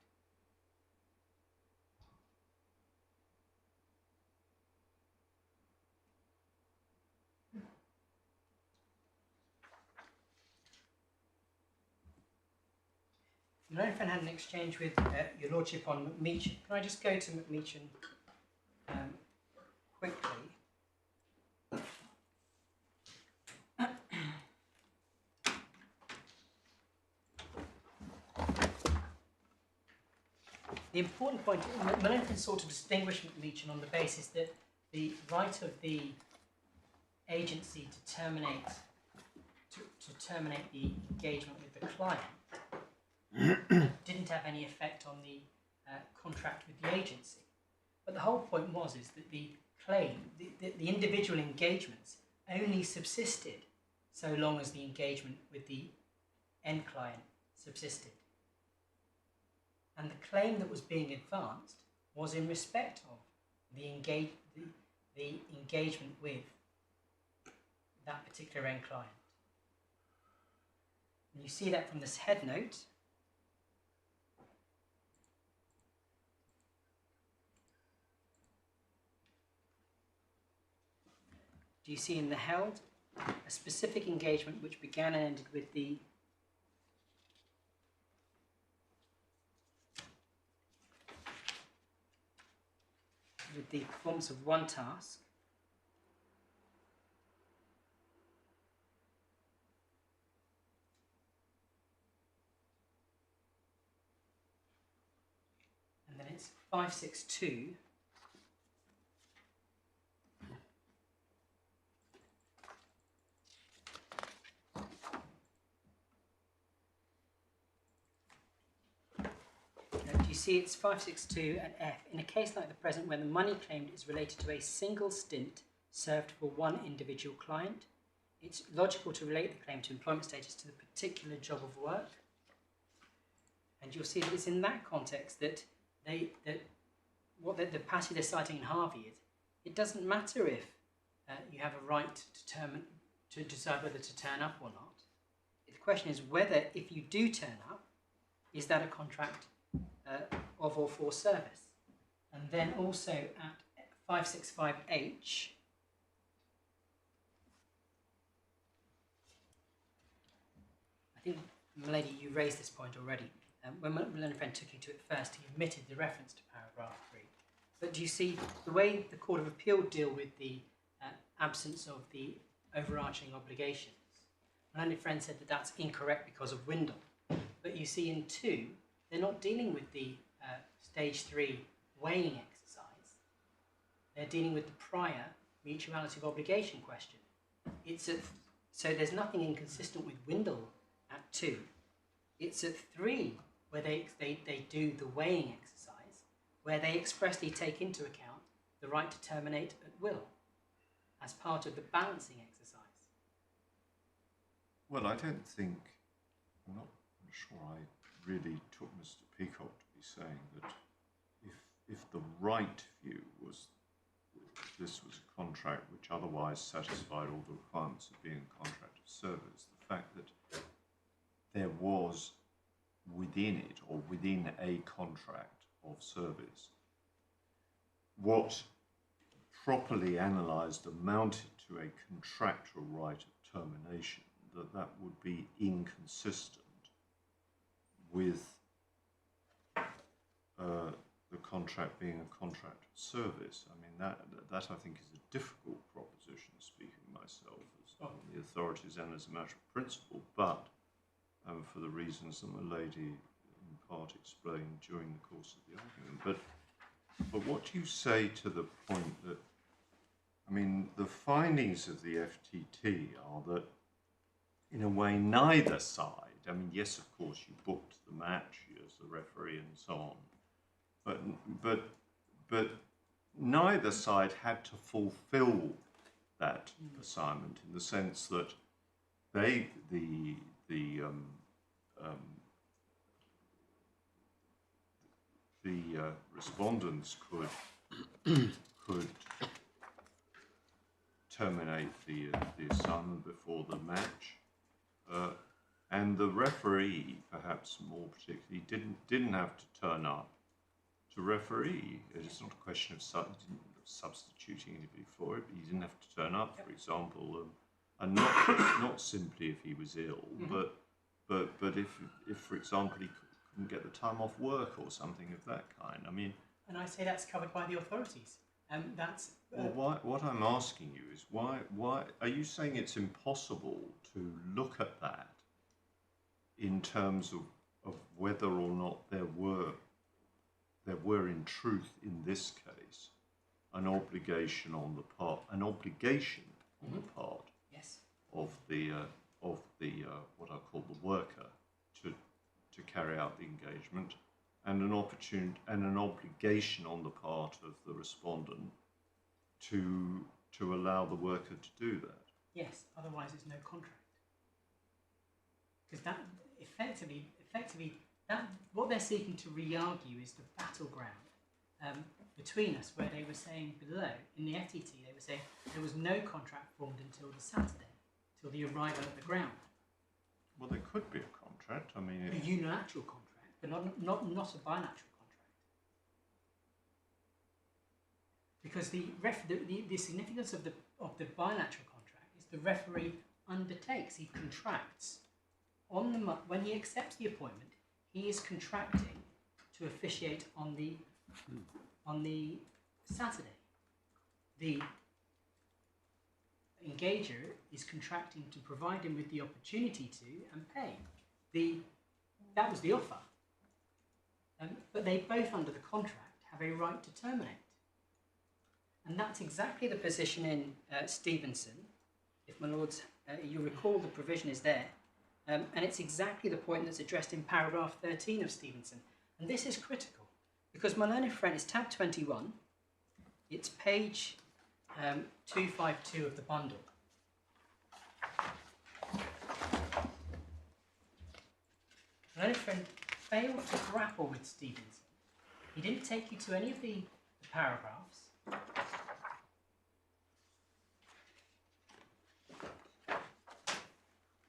Malone Friend had an exchange with your lordship on McMeechan. Can I just go to McMeechan quickly? The important point, Melanchthon sought to distinguish Meacham on the basis that the right of the agency to terminate the engagement with the client didn't have any effect on the contract with the agency. But the whole point is that the claim, the individual engagements only subsisted so long as the engagement with the end client subsisted. And the claim that was being advanced was in respect of the engagement with that particular end client. And you see that from this head note. Do you see in the held a specific engagement which began and ended with the performance of one task, and then it's 562. You see it's 562 and F. In a case like the present, when the money claimed is related to a single stint served for one individual client, it's logical to relate the claim to employment status to the particular job of work. And you'll see that it's in that context that the passage they're citing in Harvey is, it doesn't matter if you have a right to decide whether to turn up or not. The question is whether, if you do turn up, is that a contract of or for service. And then also at 565H, I think, Milady, you raised this point already. When Milena Friend took you to it first, he omitted the reference to paragraph 3. But do you see the way the Court of Appeal deal with the absence of the overarching obligations? Milena Friend said that that's incorrect because of Windle. But you see in 2, they're not dealing with the stage 3 weighing exercise. They're dealing with the prior mutuality of obligation question. So there's nothing inconsistent with Windle at 2. It's at 3 where they do the weighing exercise, where they expressly take into account the right to terminate at will as part of the balancing exercise. Well, I don't think, I'm not sure I really took Mr. Peacock to be saying that if the right view was that this was a contract which otherwise satisfied all the requirements of being a contract of service, the fact that there was within it, or within a contract of service, what properly analysed amounted to a contractual right of termination, that would be inconsistent with the contract being a contract of service. I mean, that I think is a difficult proposition, speaking myself as the authorities and as a matter of principle, but for the reasons that my lady in part explained during the course of the argument. But what do you say to the point that, I mean, the findings of the FTT are that, in a way, neither side, I mean, yes, of course, you booked the match as the referee and so on, but neither side had to fulfill that assignment, in the sense that the respondents could terminate the assignment before the match, and the referee, perhaps more particularly, didn't have to turn up to referee. It's not a question of substituting anybody for it, but he didn't have to turn up, for example, and not simply if he was ill, but if for example he couldn't get the time off work or something of that kind. I mean, and I say that's covered by the authorities. That's well, what I'm asking you is why are you saying it's impossible to look at that in terms of whether or not there were there were in truth in this case an obligation on the part, Yes. of the what I call the worker to carry out the engagement, and an obligation on the part of the respondent to allow the worker to do that. Yes, otherwise it's no contract. Because that effectively that what they're seeking to re-argue is the battleground between us, where they were saying below in the FTT they were saying there was no contract formed until the Saturday, till the arrival at the ground. Well, there could be a contract. I mean, A unilateral contract, but not a bilateral contract. Because the significance of the bilateral contract is the referee undertakes, he contracts on the when he accepts the appointment, he is contracting to officiate on the Saturday. The engager is contracting to provide him with the opportunity to and pay. That was the offer. But they both, under the contract, have a right to terminate. And that's exactly the position in Stevenson. If my lords, you recall, the provision is there. And it's exactly the point that's addressed in paragraph 13 of Stevenson. And this is critical, because my learned friend is tab 21. It's page 252 of the bundle. My learned friend failed to grapple with Stevenson. He didn't take you to any of the paragraphs.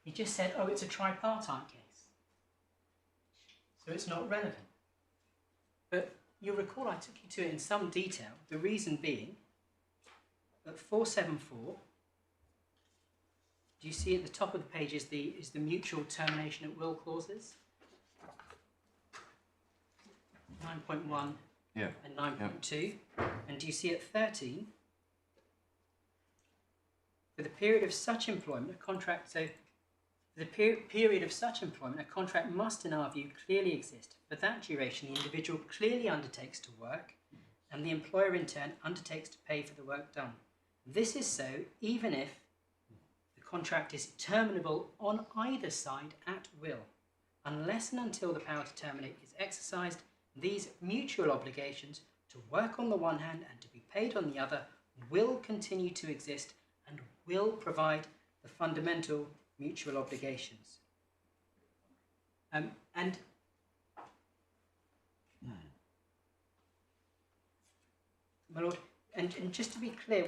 He just said, oh, it's a tripartite case, so it's not relevant. But you'll recall I took you to it in some detail, the reason being that 474, do you see at the top of the page is the mutual termination at will clauses? 9.1 yeah. and 9.2. And do you see at 13, for the period of such employment, a contract, so the period of such employment, a contract must, in our view, clearly exist. For that duration, the individual clearly undertakes to work, and the employer, in turn, undertakes to pay for the work done. This is so even if the contract is terminable on either side at will. Unless and until the power to terminate is exercised, these mutual obligations to work on the one hand and to be paid on the other will continue to exist and will provide the fundamental mutual obligations. My lord, and just to be clear,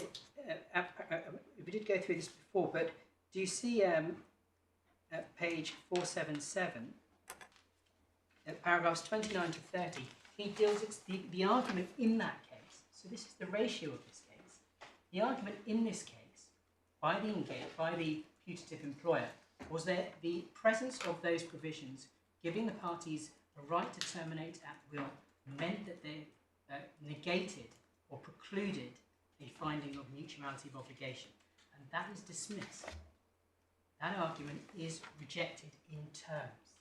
we did go through this before, but do you see at page 477, at paragraphs 29 to 30, he deals the argument in that case. So this is the ratio of this case. The argument in this case by the putative employer was that the presence of those provisions giving the parties a right to terminate at will meant that they negated or precluded a finding of mutuality of obligation, and that is dismissed. That argument is rejected in terms.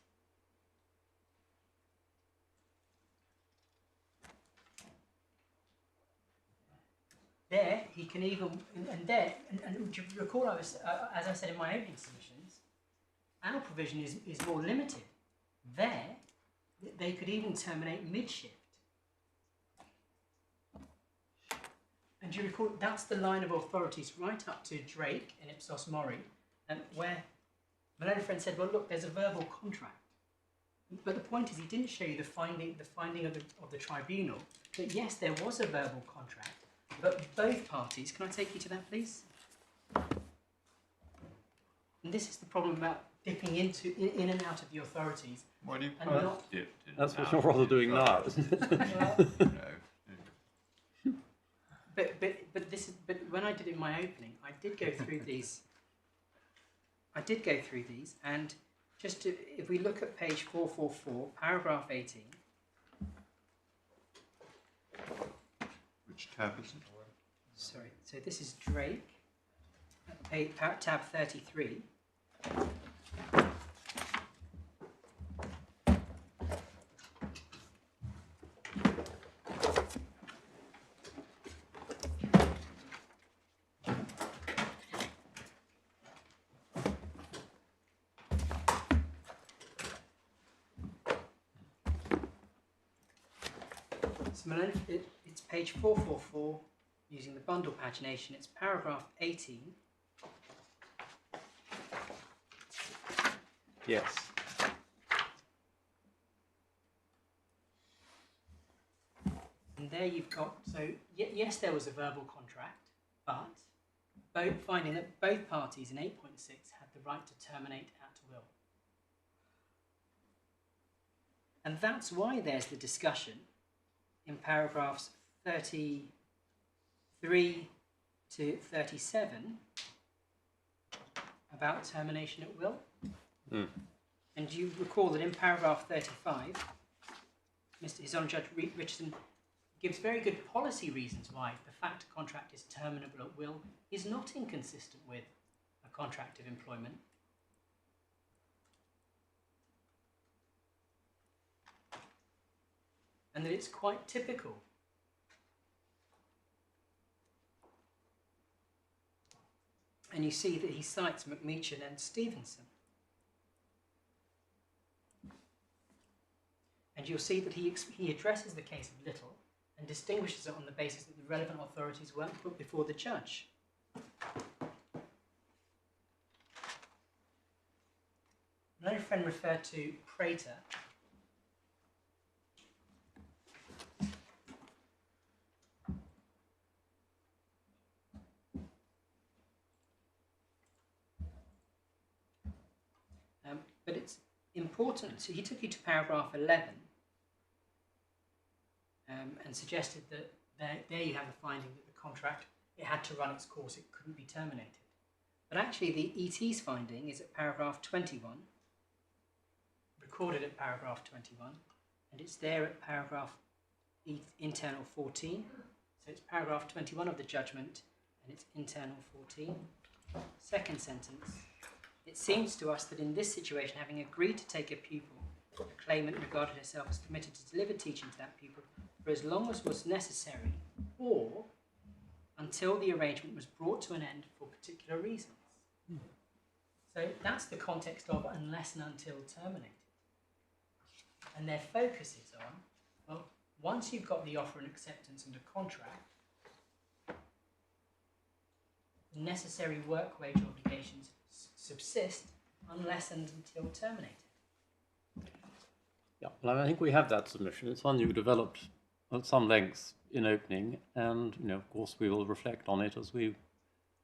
There, he can even, and do you recall, I was, as I said in my opening submissions, our provision is more limited. There, they could even terminate mid-shift. And do you recall, that's the line of authorities right up to Drake and Ipsos Mori, where my learned friend said, well, look, there's a verbal contract. But the point is, he didn't show you the finding of the tribunal, that yes, there was a verbal contract, but both parties, can I take you to that, please? And this is the problem about dipping in and out of the authorities. Why do you And both not- dipped in That's and what out you're of rather the doing now, authorities? isn't it? Well, No. but when I did it in my opening, I did go through these. And just to, if we look at page 444, paragraph 18. Which tab is it? Sorry, so this is Drake, tab 33. It's page 444, using the bundle pagination. It's paragraph 18. Yes. And there you've got, so yes, there was a verbal contract, but finding that both parties in 8.6 had the right to terminate at will. And that's why there's the discussion in paragraphs 33 to 37 about termination at will. Mm. And you recall that in paragraph 35, His Honour Judge Richardson gives very good policy reasons why the fact a contract is terminable at will is not inconsistent with a contract of employment. And that it's quite typical. And you see that he cites McMeechan and Stevenson. And you'll see that he addresses the case of Little and distinguishes it on the basis that the relevant authorities weren't put before the judge. Another friend referred to Prater. But it's important, so he took you to paragraph 11 and suggested that there you have the finding that the contract, it had to run its course, it couldn't be terminated. But actually the ET's finding is at paragraph 21, recorded at paragraph 21, and it's there at paragraph internal 14. So it's paragraph 21 of the judgment, and it's internal 14. Second sentence. It seems to us that in this situation, having agreed to take a pupil, the claimant regarded herself as committed to deliver teaching to that pupil for as long as was necessary, or until the arrangement was brought to an end for particular reasons. So that's the context of unless and until terminated. And their focus is on, well, once you've got the offer and acceptance and a contract, the necessary work wage obligations subsist unless and until terminated. Yeah, well, I think we have that submission. It's one you developed at some length in opening, and of course, we will reflect on it as we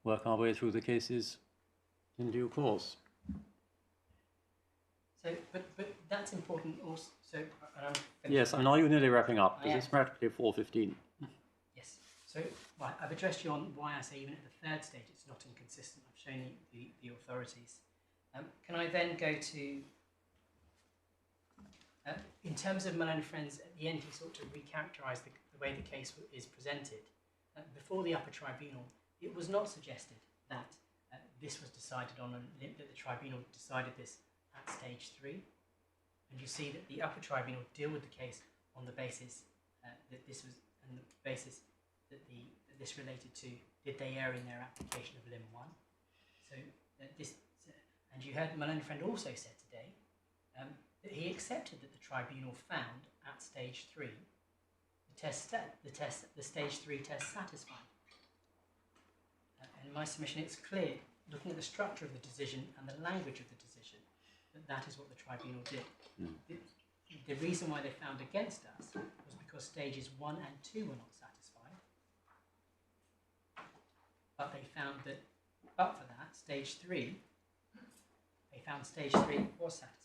work our way through the cases in due course. So, but that's important also. So, yes, I mean, are you nearly wrapping up? Because it's practically 4:15. Yes. So, well, I've addressed you on why I say even at the third stage it's not inconsistent. I've shown you the authorities. Can I then go to, in terms of Malone Friends, at the end he sought to recharacterise the way the case is presented. Before the Upper Tribunal, it was not suggested that this was decided on, that the Tribunal decided this at stage 3. And you see that the Upper Tribunal deal with the case on the basis that this was, and the basis that this related to, did they err in their application of Lim 1? So and you heard Malone Friend also said today that he accepted that the Tribunal found at stage 3 the stage 3 test satisfied. And in my submission, it's clear, looking at the structure of the decision and the language of the decision, that is what the Tribunal did. The reason why they found against us was because stages 1 and 2 were not satisfied. But they found that, but for that, stage 3, they found stage 3 was satisfied.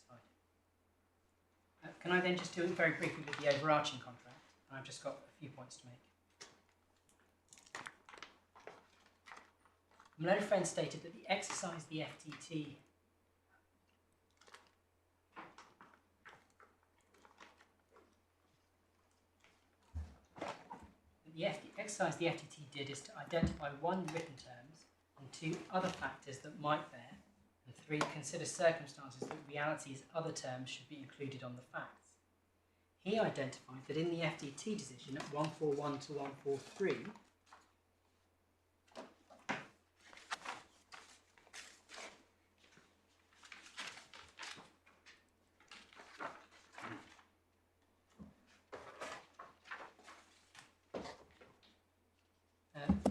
Can I then just do it very briefly with the overarching contract? I've just got a few points to make. Malone Friend stated that the exercise the FTT exercise the FTT did is to identify 1, written terms, and 2, other factors that might bear, and 3, consider circumstances that reality's other terms should be included on the facts. He identified that in the FTT decision at 141 to 143,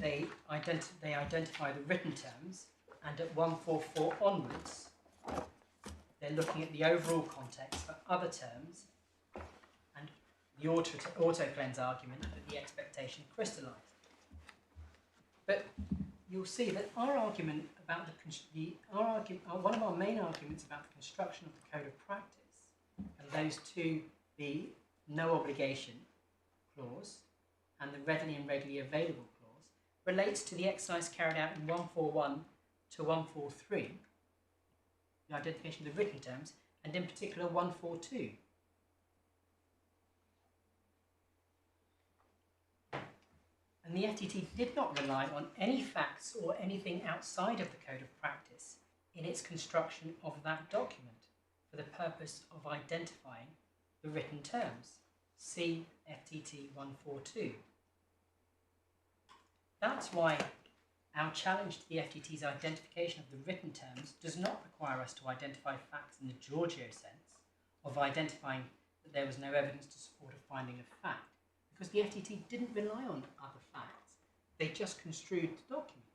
they identify the written terms, and at 144 onwards, they're looking at the overall context for other terms, and the auto-cleanse argument that the expectation crystallised. But you'll see that our argument about one of our main arguments about the construction of the code of practice, and those two, the no obligation clause and the readily and readily available clause, relates to the exercise carried out in 141 to 143, the identification of the written terms, and in particular 142. And the FTT did not rely on any facts or anything outside of the code of practice in its construction of that document for the purpose of identifying the written terms. See FTT 142. That's why our challenge to the FTT's identification of the written terms does not require us to identify facts in the Giorgio sense of identifying that there was no evidence to support a finding of fact, because the FTT didn't rely on other facts. They just construed the document.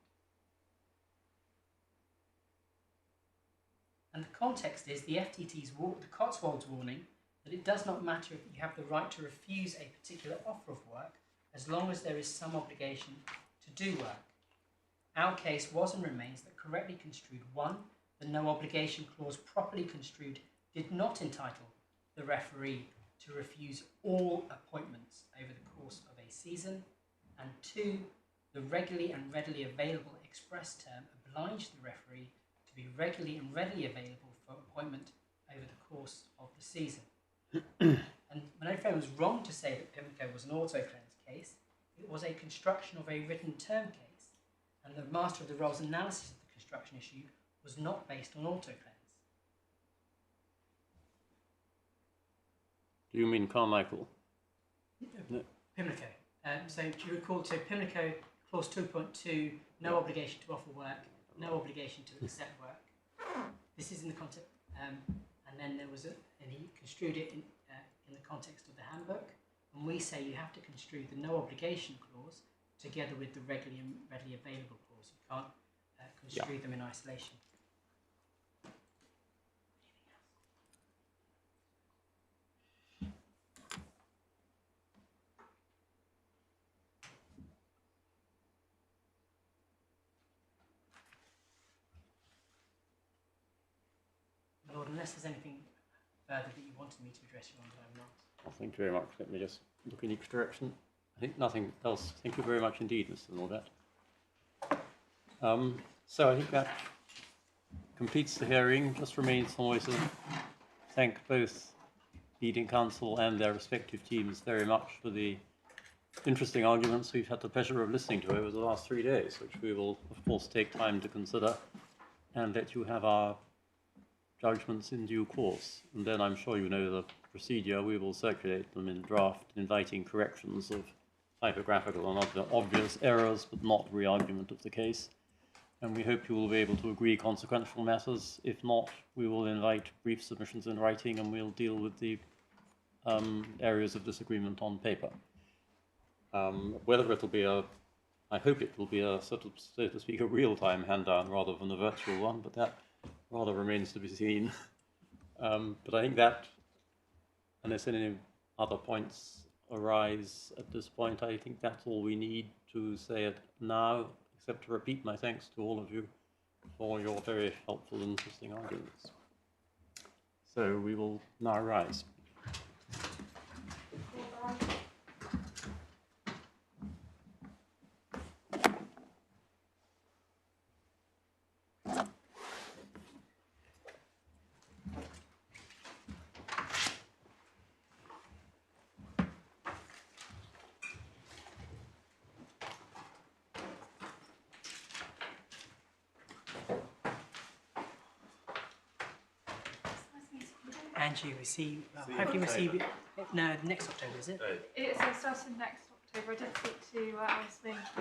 And the context is the FTT's, the Cotswolds warning, that it does not matter if you have the right to refuse a particular offer of work as long as there is some obligation to do work. Our case was and remains that correctly construed, 1, the no obligation clause properly construed did not entitle the referee to refuse all appointments over the course of a season, and 2, the regularly and readily available express term obliged the referee to be regularly and readily available for appointment over the course of the season. And Manofre was wrong to say that Pimlico was an auto-cleanse case. It was a construction of a written term case, and the Master of the Rolls analysis of the construction issue was not based on auto-cleanse. Do you mean Carmichael? No. Pimlico. So do you recall, so Pimlico, clause 2.2, no obligation to offer work, no obligation to accept work. This is in the context, and then there was and he construed it in the context of the handbook, and we say you have to construe the no obligation clause together with the regularly and readily available clause. You can't construe them in isolation. Lord, unless there's anything further that you wanted me to address, you on, but I'm not. Well, thank you very much. Let me just look in each direction. I think nothing else. Thank you very much indeed, Mr. Nordet. So I think that completes the hearing. Just remains always to thank both leading counsel and their respective teams very much for the interesting arguments we've had the pleasure of listening to over the last 3 days, which we will, of course, take time to consider and let you have our judgments in due course. And then I'm sure you know the procedure. We will circulate them in draft, inviting corrections of typographical and other obvious errors, but not re-argument of the case. And we hope you will be able to agree consequential matters. If not, we will invite brief submissions in writing and we'll deal with the areas of disagreement on paper. Whether it'll be I hope it will be a sort of, so to speak, a real-time hand-down rather than a virtual one, but that rather remains to be seen. But I think that, unless any other points arise at this point, I think that's all we need to say it now, except to repeat my thanks to all of you for your very helpful and interesting arguments. So we will now rise. And you receive, hopefully receive it, no, next October, is it? It starts in next October. I did speak to Alice Laing.